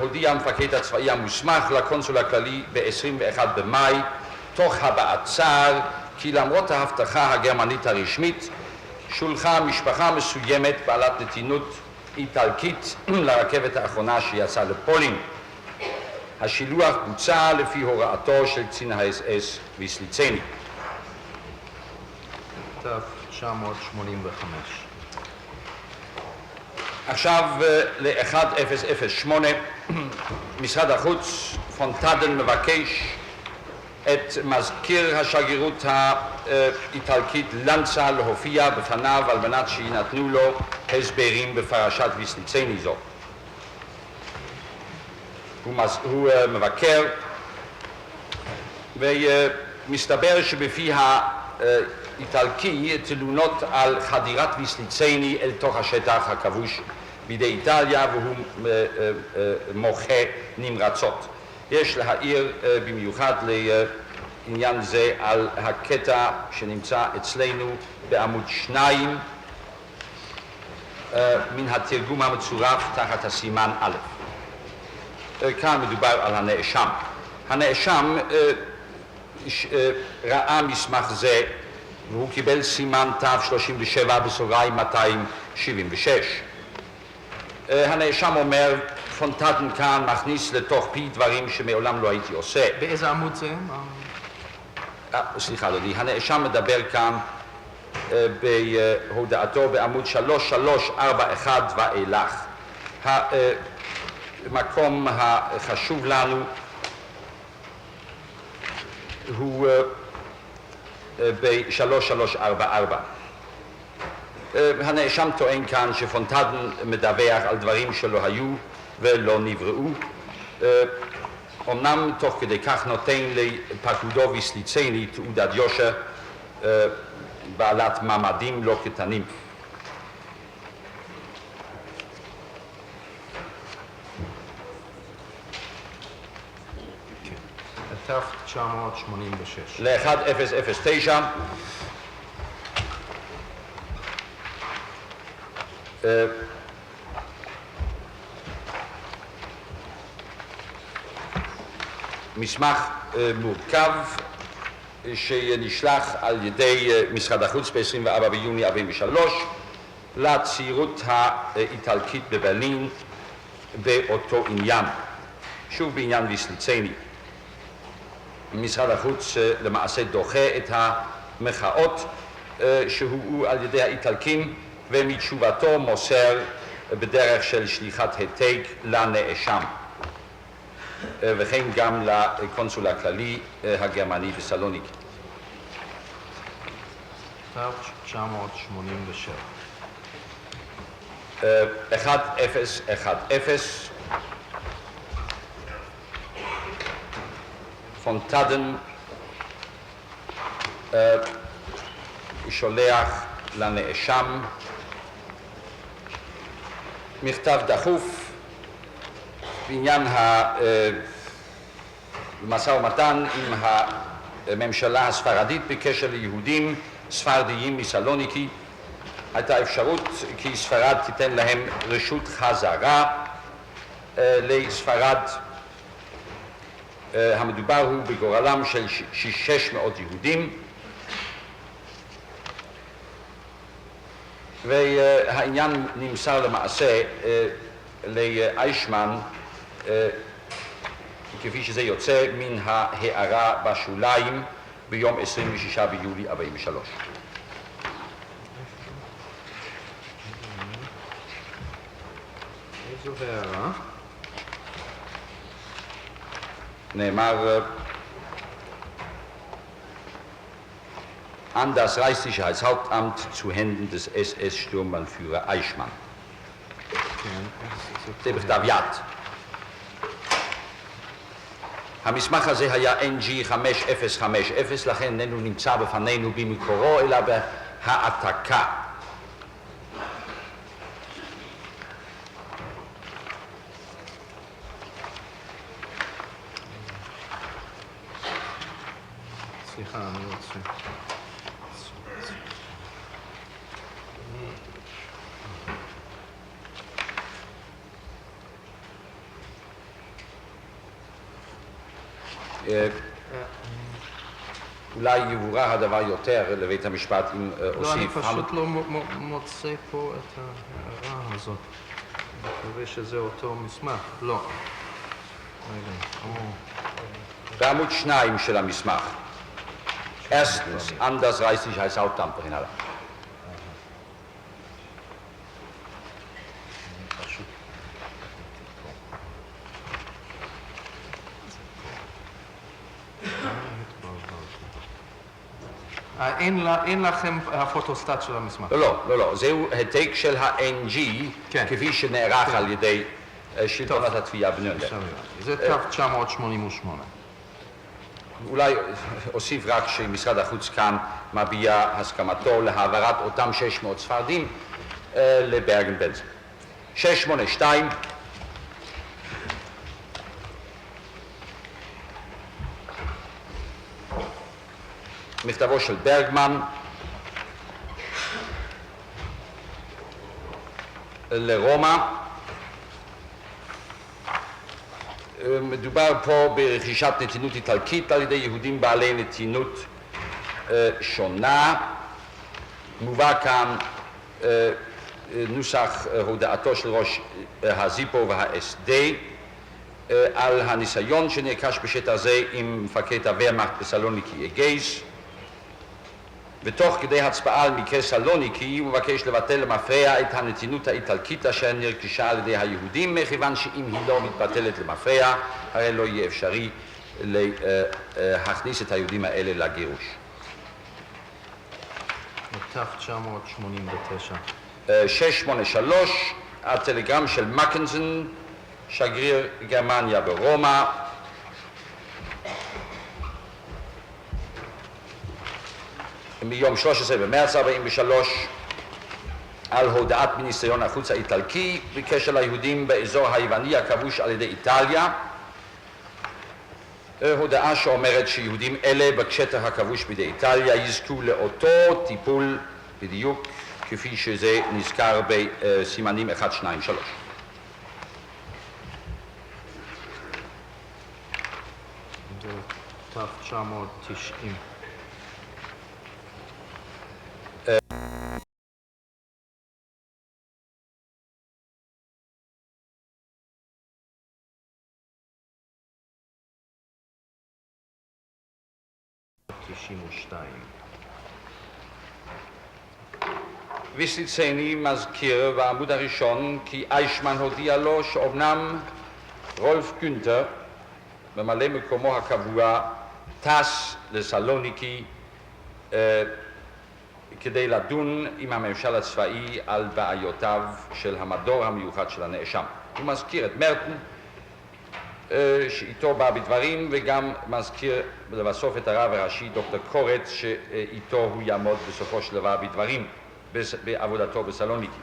הודיע המפקד הצבאי המוסמך לקונסול הכללי ב-21 במאי תוך הבעת צער כי למרות ההבטחה הגרמנית הרשמית שולחה משפחה מסוימת בעלת נתינות איטלקית לרכבת האחרונה שיצאה לפולין. השילוח בוצע לפי הוראתו של קצין האס-אס ויסליצני. 985. עכשיו ל-1008 משרד החוץ פון טאדן מבקש את מזכיר השגרירות האיטלקית לנצה להופיע בפניו על מנת שינתנו לו הסברים בפרשת ויסליצני זו. הוא מבקר ומסתבר שבפי האיטלקי תלונות על חדירת ויסליצני אל תוך השטח הכבוש בידי איטליה והוא מוחה נמרצות. יש להעיר במיוחד לעניין זה על הקטע שנמצא אצלנו בעמוד 2 מן התרגום המצורף תחת הסימן א'. כאן מדובר על הנאשם. הנאשם ראה מסמך זה והוא קיבל סימן תו 37 בסוגריים 276. הנאשם אומר, פון טאדן כאן מכניס לתוך פי דברים שמעולם לא הייתי עושה. באיזה עמוד זה? סליחה אדוני, הנאשם מדבר כאן בהודעתו בעמוד 3341 ואילך. המקום החשוב לנו הוא ב-3344. הנאשם טוען כאן שפונטדן מדווח על דברים שלא היו ולא נבראו. אמנם תוך כדי כך נותן לפקודו וסליצני תעודת יושר בעלת מעמדים לא קטנים. ל-1986. ל-1009 מסמך מורכב שנשלח על ידי משרד החוץ ב-24 ביוני 43 לצעירות האיטלקית בברלין באותו עניין, שוב בעניין ויסליצני. משרד החוץ למעשה דוחה את המחאות שהובאו על ידי האיטלקים ומתשובתו מוסר בדרך של שליחת העתק לנאשם וכן גם לקונסול הכללי הגרמני בסלוניקי. 1987. 1010 פונטדן שולח לנאשם מכתב דחוף בעניין המשא ומתן עם הממשלה הספרדית בקשר ליהודים ספרדיים מסלוניקי. הייתה אפשרות כי ספרד תיתן להם רשות חזרה לספרד. המדובר הוא בגורלם של 600 יהודים, והעניין נמסר למעשה לאיישמן כפי שזה יוצא מן ההערה בשוליים ביום 26 ביולי 43. איזו הערה? נאמר an das Reichssicherheitshauptamt zu Händen des SS-Sturmbannführer Eichmann. זה בכתב יד. המסמך הזה היה NG 5050, לכן איננו נמצא בפנינו במקורו אלא בהעתקה. סליחה, אני רוצה. אולי יבורר הדבר יותר לבית המשפט אם לא, אני אוסיף. פשוט לא מוצא פה את ההערה הזאת. אני מקווה שזה אותו מסמך. לא. בעמוד 2 של המסמך. Erstens, an das Reichssicherheitshauptamt וכן הלאה. אין לכם הפוטוסטט של המסמך. לא, זהו העתק של ה-NG כן. כפי שנערך על ידי שלטונות התביעה בנירנברג. זה תו 988. אולי אוסיף רק שמשרד החוץ כאן מביע הסכמתו להעברת אותם 600 ספרדים לברגן-בלזן. 682 מכתבו של ברגמן לרומא. מדובר פה ברכישת נתינות איטלקית על ידי יהודים בעלי נתינות שונה. מובא כאן נוסח הודעתו של ראש הזיפו וה-SD על הניסיון שנרכש בשטח זה עם מפקד הוורמאכט בסלוניקי אגייס, ותוך כדי הצבעה על מקרה סלוניקי הוא מבקש לבטל למפרע את הנתינות האיטלקית אשר נרכשה על ידי היהודים, מכיוון שאם היא לא מתבטלת למפרע הרי לא יהיה אפשרי להכניס את היהודים האלה לגירוש. תש"ע. 683, הטלגרם של מקינזון, שגריר גרמניה ברומא. מיום 13 במרץ 43, על הודעת מיניסטריון החוץ האיטלקי בקשר ליהודים באזור היווני הכבוש על ידי איטליה. הודעה שאומרת שיהודים אלה בשטח הכבוש בידי איטליה יזכו לאותו טיפול בדיוק כפי שזה נזכר בסימנים 1, 2, 3. זה תש"ע. ויסליצני מזכיר בעמוד הראשון כי איישמן הודיע לו שאומנם רולף גונטר, ממלא מקומו הקבוע, טס לסלוניקי כדי לדון עם הממשל הצבאי על בעיותיו של המדור המיוחד של הנאשם. הוא מזכיר את מרטן שאיתו בא בדברים, וגם מזכיר לבסוף את הרב הראשי דוקטור קורץ שאיתו הוא יעמוד בסופו של דבר בדברים בעבודתו בסלוניקי.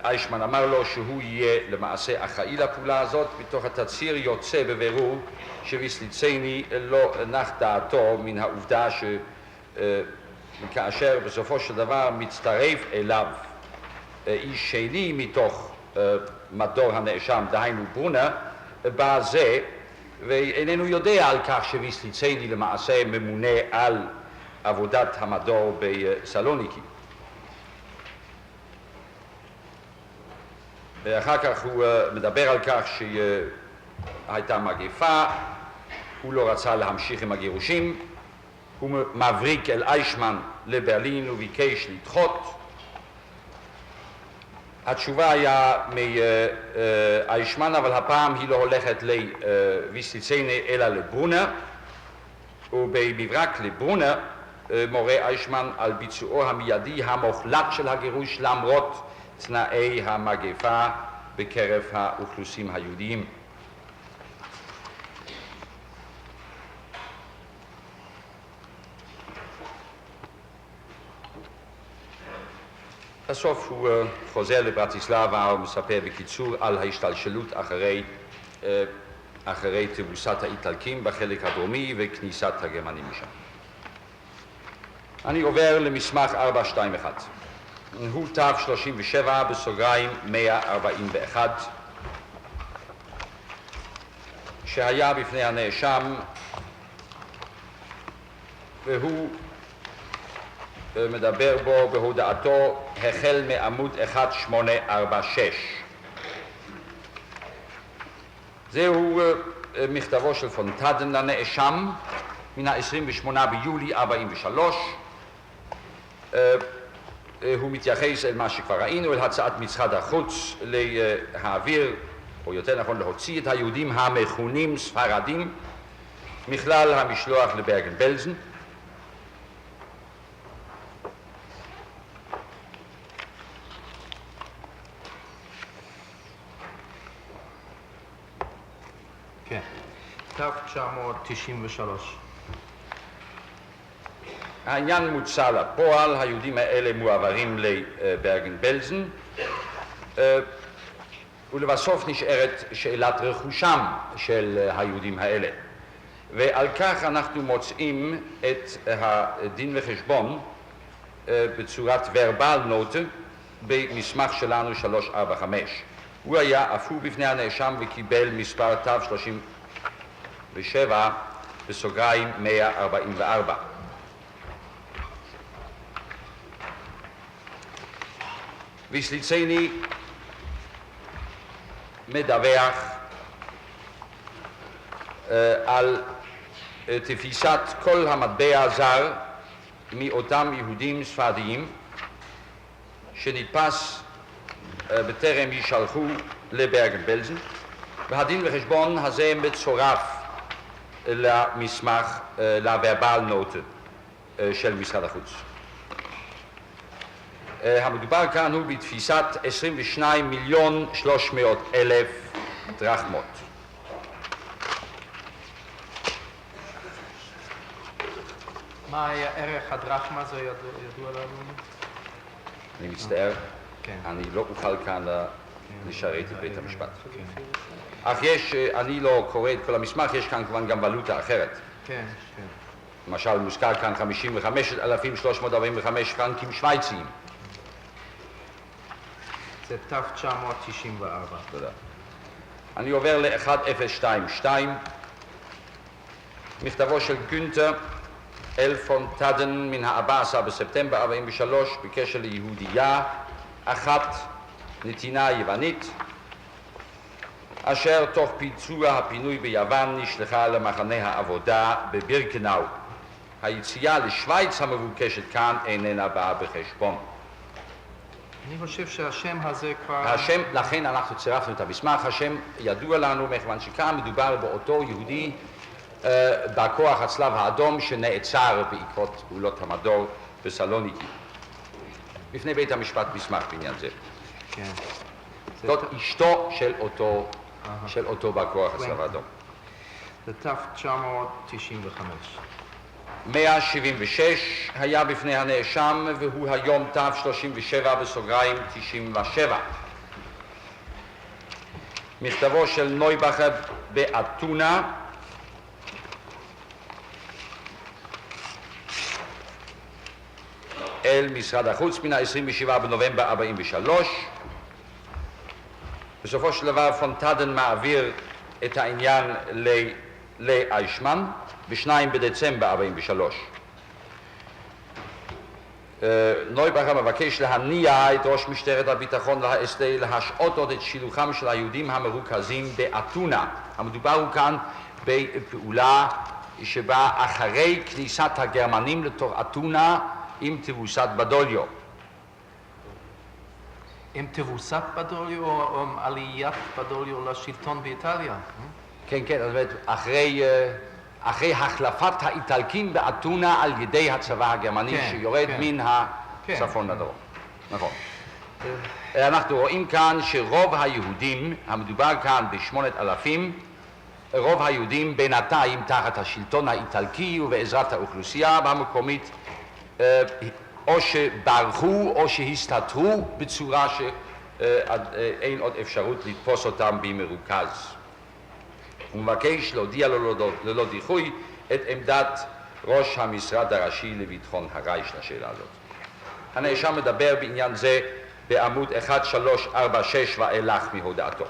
איישמן אמר לו שהוא יהיה למעשה אחראי לפעולה הזאת. מתוך התצהיר יוצא בבירור שוויסליצני לא נח דעתו מן העובדה שכאשר בסופו של דבר מצטרף אליו איש שני מתוך מדור הנאשם, דהיינו ברונר, בא זה ואיננו יודע על כך שוויסליצני למעשה ממונה על עבודת המדור בסלוניקי. ואחר כך הוא מדבר על כך שהייתה מגפה, הוא לא רצה להמשיך עם הגירושים, הוא מבריק אל איישמן לברלין וביקש לדחות. התשובה היה מאיישמן, אבל הפעם היא לא הולכת לוויסליצני אלא לברונר, ובמברק לברונר מורה איישמן על ביצועו המיידי המוחלט של הגירוש למרות תנאי המגפה בקרב האוכלוסים היהודיים. בסוף הוא חוזר לברטיסלבה ומספר בקיצור על ההשתלשלות אחרי תבוסת האיטלקים בחלק הדרומי וכניסת הגרמנים משם. אני עובר למסמך 421. הוא תו 37 בסוגריים 141 שהיה בפני הנאשם, והוא מדבר בו בהודעתו החל מעמוד 1846. זהו מכתבו של פונטדן לנאשם מן ה-28 ביולי 43. הוא מתייחס אל מה שכבר ראינו, אל הצעת משרד החוץ להעביר, או יותר נכון להוציא את היהודים המכונים ספרדים מכלל המשלוח לברגן בלזן. כן, ת993. העניין מוצא לפועל, היהודים האלה מועברים לברגן בלזן, ולבסוף נשארת שאלת רכושם של היהודים האלה. ועל כך אנחנו מוצאים את הדין וחשבון בצורת ורבל נוטה במסמך שלנו 345. הוא היה אף הוא בפני הנאשם וקיבל מספר תו 37 בסוגריים 144. ויסליצני מדווח על תפיסת כל המטבע הזר מאותם יהודים ספרדיים שנתפס בטרם יישלחו לברגן בלזן, והדין וחשבון הזה מצורף למסמך לוורבל נוטה של משרד החוץ. המדובר כאן הוא בתפיסת 22,300,000 דרחמות. מה היה ערך הדרחמה? זה ידוע לנו? אני מצטער, כן. אני לא אוכל כאן לשרת את בית המשפט. כן, אך יש, אני לא קורא את כל המסמך, יש כאן כמובן גם ולוטה אחרת. כן, כן. למשל מוזכר כאן 55,345 פרנקים שוויציים. זה ת'994. תודה. אני עובר ל-1022, מכתבו של גונטר אל פון טאדן מן ה-14 בספטמבר 43 בקשר ליהודייה אחת נתינה יוונית אשר תוך ביצוע הפינוי ביוון נשלחה למחנה העבודה בבירקנאו. היציאה לשוויץ המבוקשת כאן איננה באה בחשבון. אני חושב שהשם הזה כבר... השם, לכן אנחנו צירפנו את המסמך, השם ידוע לנו מכיוון שכאן מדובר באותו יהודי בכוח הצלב האדום שנעצר בעקבות פעולות המדור בסלוניקי. בפני בית המשפט מסמך בעניין זה. כן. זאת אשתו של אותו בכוח הצלב האדום. זה ת'995. 176 היה בפני הנאשם והוא היום ת'37 בסוגריים 97. מכתבו של נויבאכר באתונה אל משרד החוץ מן ה-27 בנובמבר 43. בסופו של דבר פון טאדן מעביר את העניין לאיישמן ב-2 בדצמבר 43. נויבאכר מבקש להניע את ראש משטרת הביטחון והאס.ד להשעות עוד את שילוחם של היהודים המרוכזים באתונה. המדובר הוא כאן בפעולה שבה אחרי כניסת הגרמנים לתוך אתונה עם תבוסת בדוליו. עם תבוסת בדוליו או עם עליית בדוליו לשלטון באיטליה? כן, כן, זאת אומרת, אחרי החלפת האיטלקים באתונה על ידי הצבא הגרמני כן, שיורד כן. מן הצפון לדרום. נכון. אנחנו רואים כאן שרוב היהודים, המדובר כאן ב8,000, רוב היהודים בינתיים תחת השלטון האיטלקי ובעזרת האוכלוסייה המקומית או שברחו או שהסתתרו בצורה שאין עוד אפשרות לתפוס אותם במרוכז. הוא מבקש להודיע לו ללא דיחוי את עמדת ראש המשרד הראשי לביטחון הרייך לשאלה הזאת. הנאשם מדבר בעניין זה בעמוד 1346 ואילך מהודעתו.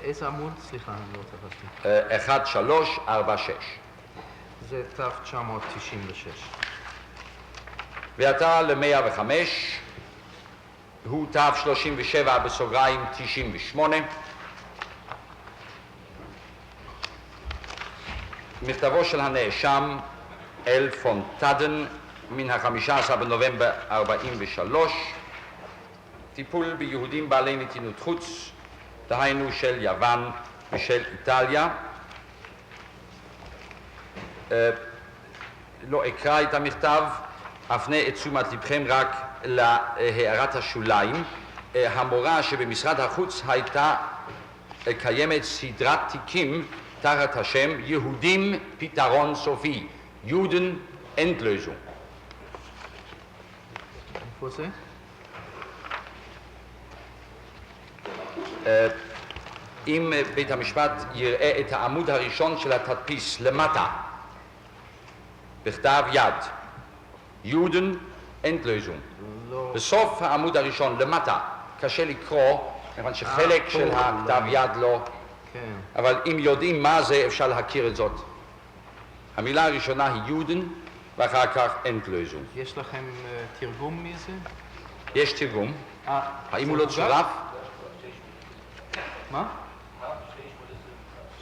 איזה עמוד? סליחה, אני לא תפסתי. 1346. זה ת'996. ועתה ל-105, הוא ת'37 בסוגריים 98. מכתבו של הנאשם אל פון טאדן מן ה-15 בנובמבר 43, טיפול ביהודים בעלי נתינות חוץ, דהיינו של יוון ושל איטליה. לא אקרא את המכתב, אפנה את תשומת לבכם רק להערת השוליים. המורה שבמשרד החוץ הייתה קיימת סדרת תיקים תחת השם יהודים פתרון סופי, יהודן אנדלösung. איפה זה? אם בית המשפט יראה את העמוד הראשון של התדפיס למטה, בכתב יד, יהודן אנדלösung. בסוף העמוד הראשון למטה, קשה לקרוא, מכיוון שחלק של הכתב יד לא, כן. אבל אם יודעים מה זה אפשר להכיר את זאת. המילה הראשונה היא יהודן ואחר כך אנדלösung. יש לכם תרגום מזה? יש תרגום. האם הוא לא זה צורף? מה?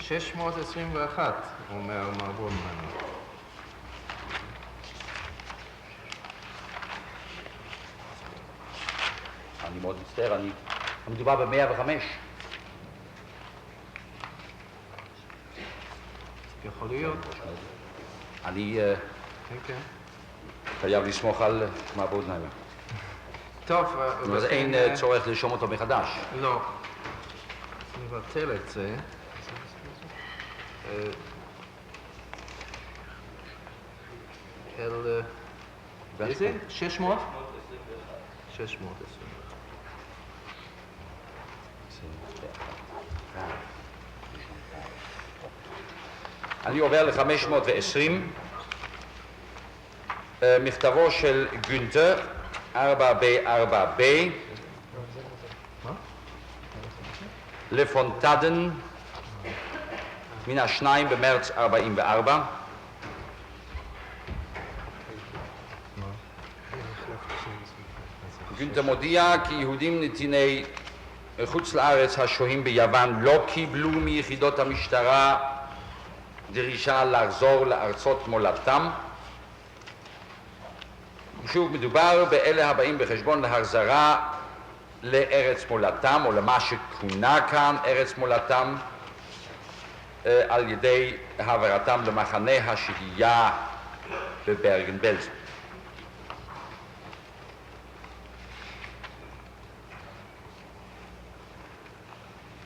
621, אומר מר בונמן. אני מאוד מצטער, מדובר ב-105. יכול להיות. אני כן. חייב לסמוך על מר בודנהיימר. טוב, אז אין צורך לרשום אותו מחדש. לא. נבטל את זה. איזה? 600? 600. אני עובר ל-520, מכתבו של גונטר, 4B4B, לפונטדן, מן ה-2 במרץ 44. גונטר מודיע כי יהודים נתיני חוץ לארץ השוהים ביוון לא קיבלו מיחידות המשטרה דרישה לחזור לארצות מולדתם. שוב, מדובר באלה הבאים בחשבון להחזרה לארץ מולדתם, או למה שכונה כאן ארץ מולדתם, על ידי העברתם למחנה השהייה בברגן-בלזן.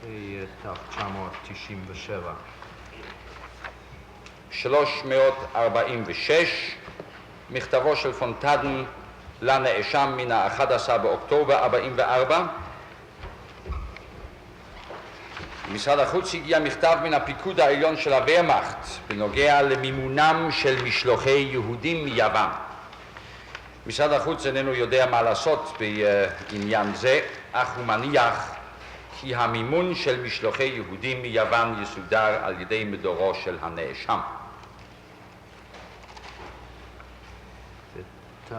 ב-1997. 346, מכתבו של פונטדן לנאשם מן ה-11 באוקטובר 44. משרד החוץ הגיע מכתב מן הפיקוד העליון של הוורמאכט בנוגע למימונם של משלוחי יהודים מיוון. משרד החוץ איננו יודע מה לעשות בעניין זה, אך הוא מניח כי המימון של משלוחי יהודים מיוון יסודר על ידי מדורו של הנאשם. בתו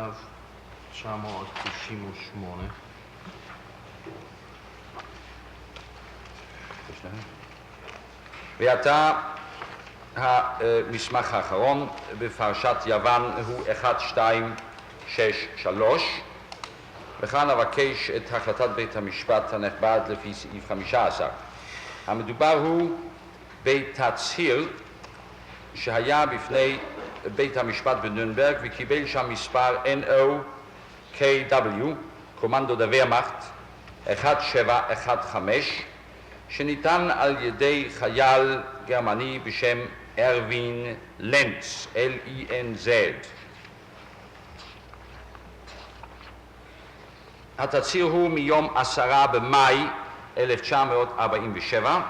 998. ועתה המסמך האחרון בפרשת יוון הוא 1263, וכאן אבקש את החלטת בית המשפט הנכבד לפי סעיף 15. המדובר הוא בתצהיר שהיה בפני בית המשפט בנירנברג וקיבל שם מספר NOKW, קומנדו דה וורמאכט 1715, שניתן על ידי חייל גרמני בשם ארווין לנץ, L-E-N-Z. התצהיר הוא מיום 10 במאי 1947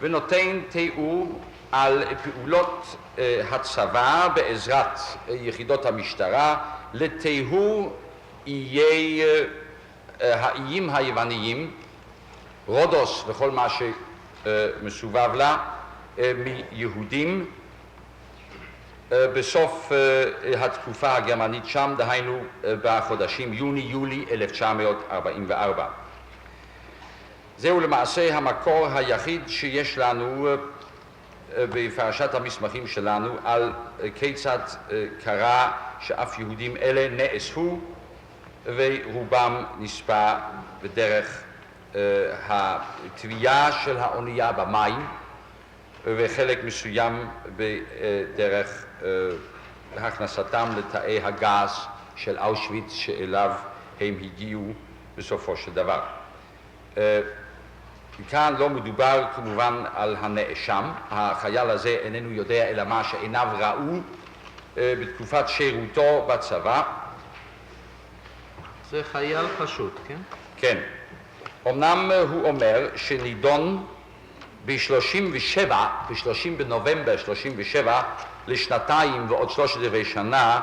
ונותן תיאור על פעולות הצבא בעזרת יחידות המשטרה לטיהור האיים היווניים, רודוס וכל מה שמסובב לה, מיהודים בסוף התקופה הגרמנית שם, דהיינו בחודשים יוני-יולי 1944. זהו למעשה המקור היחיד שיש לנו בפרשת המסמכים שלנו על כיצד קרה שאף יהודים אלה נאספו ורובם נספה בדרך הטביעה של האונייה במים וחלק מסוים בדרך הכנסתם לתאי הגז של אושוויץ שאליו הם הגיעו בסופו של דבר. כאן לא מדובר כמובן על הנאשם, החייל הזה איננו יודע אלא מה שעיניו ראו בתקופת שירותו בצבא. זה חייל פשוט, כן? כן. אמנם הוא אומר שנידון ב-30 בנובמבר 37 לשנתיים ועוד 13 שנה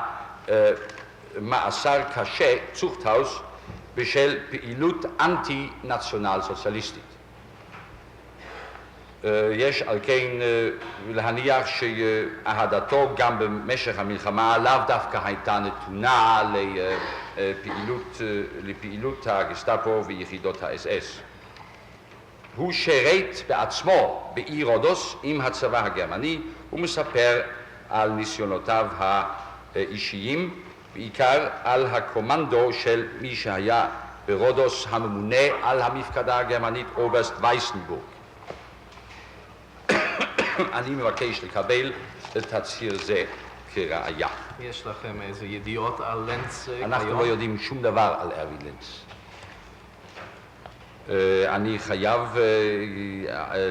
מאסר קשה, צוכטהאוס, בשל פעילות אנטי-נציונל סוציאליסטית. יש על כן להניח שאהדתו גם במשך המלחמה לאו דווקא הייתה נתונה לפעילות הגסטאפו ויחידות האס-אס. הוא שירת בעצמו בעיר רודוס עם הצבא הגרמני ומספר על ניסיונותיו האישיים, בעיקר על הקומנדו של מי שהיה ברודוס הממונה על המפקדה הגרמנית, אוברסט וייסנבורג. אני מבקש לקבל את תצהיר זה כראיה. יש לכם איזה ידיעות על לנץ אנחנו לא יודעים שום דבר על ארווי לנץ. אני חייב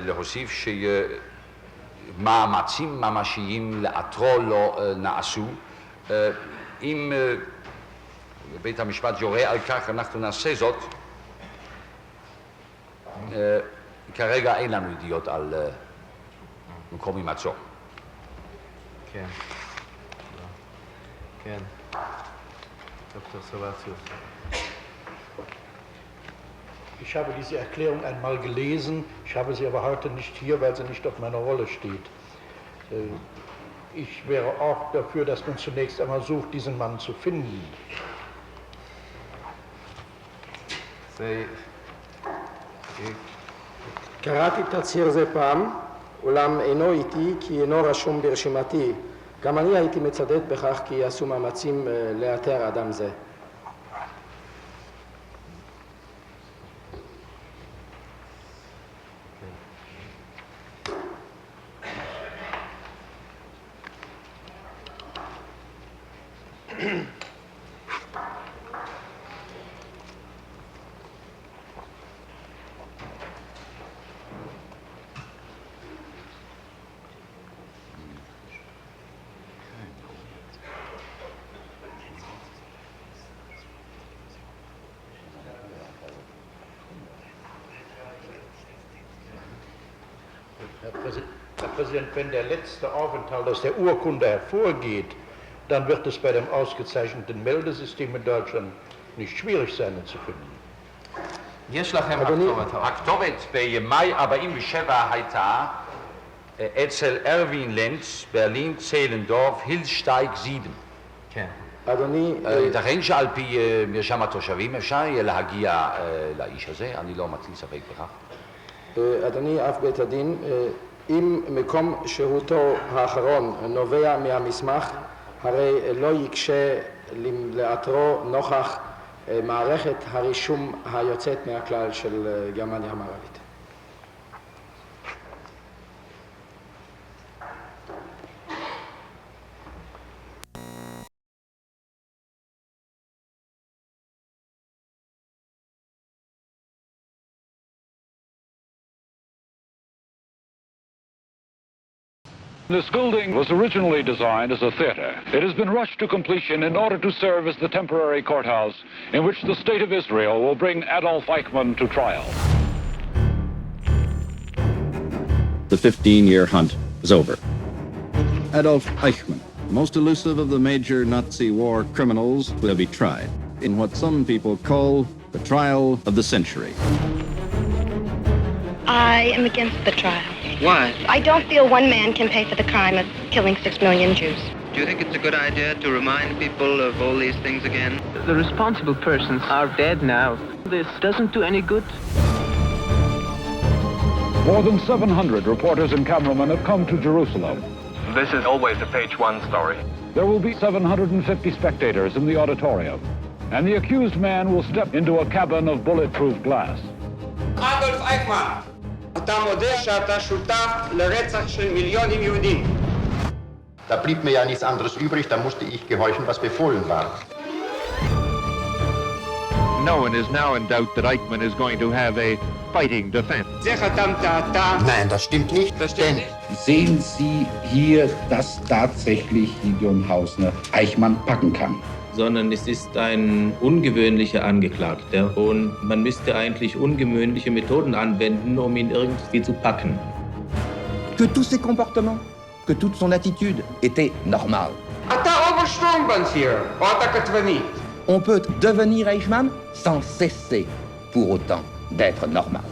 להוסיף שמאמצים ממשיים לאתרו לא נעשו. אם בית המשפט יורה על כך, אנחנו נעשה זאת. כרגע אין לנו ידיעות על מקום הימצאו. כן. כן. דוקטור סלבציוס. Ich habe diese Erklärung einmal gelesen, ich habe sie aber heute nicht hier, weil sie nicht auf meiner Rolle steht. Ich wäre auch dafür, dass man zunächst einmal sucht, diesen Mann zu finden. קראתי תצהיר זה פעם, אולם אינו איתי כי אינו רשום ברשימתי. גם אני הייתי מצדד בכך כי יעשו מאמצים לאתר אדם זה. Herr Präsident, wenn der letzte Aufenthalt aus der Urkunde hervorgeht, dann wird es bei dem ausgezeichneten Meldesystem in Deutschland nicht schwierig sein, ihn zu finden. יש לכם הכתובת. הכתובת במאי 47 הייתה אצל ארווי לנץ, ברלין, צלנדורף, הילסטייג 7. כן. אדוני... ייתכן שעל פי מרשם התושבים אפשר יהיה להגיע לאיש הזה, אני לא מטיל ספק בכך. אדוני אב בית הדין, אם מקום שהותו האחרון נובע מהמסמך, הרי לא יקשה לאתרו נוכח מערכת הרישום היוצאת מהכלל של גרמניה המערבית. This building was originally designed as a theater. It has been rushed to completion in order to serve as the temporary courthouse in which the State of Israel will bring Adolf Eichmann to trial. The 15-year hunt is over. Adolf Eichmann, most elusive of the major Nazi war criminals, will be tried in what some people call the trial of the century. I am against the trial. Why? I don't feel one man can pay for the crime of killing 6 million Jews. Do you think it's a good idea to remind people of all these things again? The responsible persons are dead now. This doesn't do any good. More than 700 reporters and cameramen have come to Jerusalem. This is always a page one story. There will be 750 spectators in the auditorium, and the accused man will step into a cabin of bulletproof glass. Adolf Eichmann, אתה מודה שאתה שותף לרצח של מיליונים יהודים. Da blieb mir ja nichts anderes übrig, da musste ich gehorchen, was befohlen war. No one is now in doubt that Eichmann is going to have a fighting defense. Nein, das stimmt nicht. Denn sehen Sie hier, dass tatsächlich Gideon Hausner Eichmann packen kann. Sondern es ist ein ungewöhnlicher Angeklagter und man müsste eigentlich ungewöhnliche Methoden anwenden, um ihn irgendwie zu packen. Que tous ses comportements, que toute son attitude était normale. On peut devenir Eichmann sans cesser pour autant d'être normal.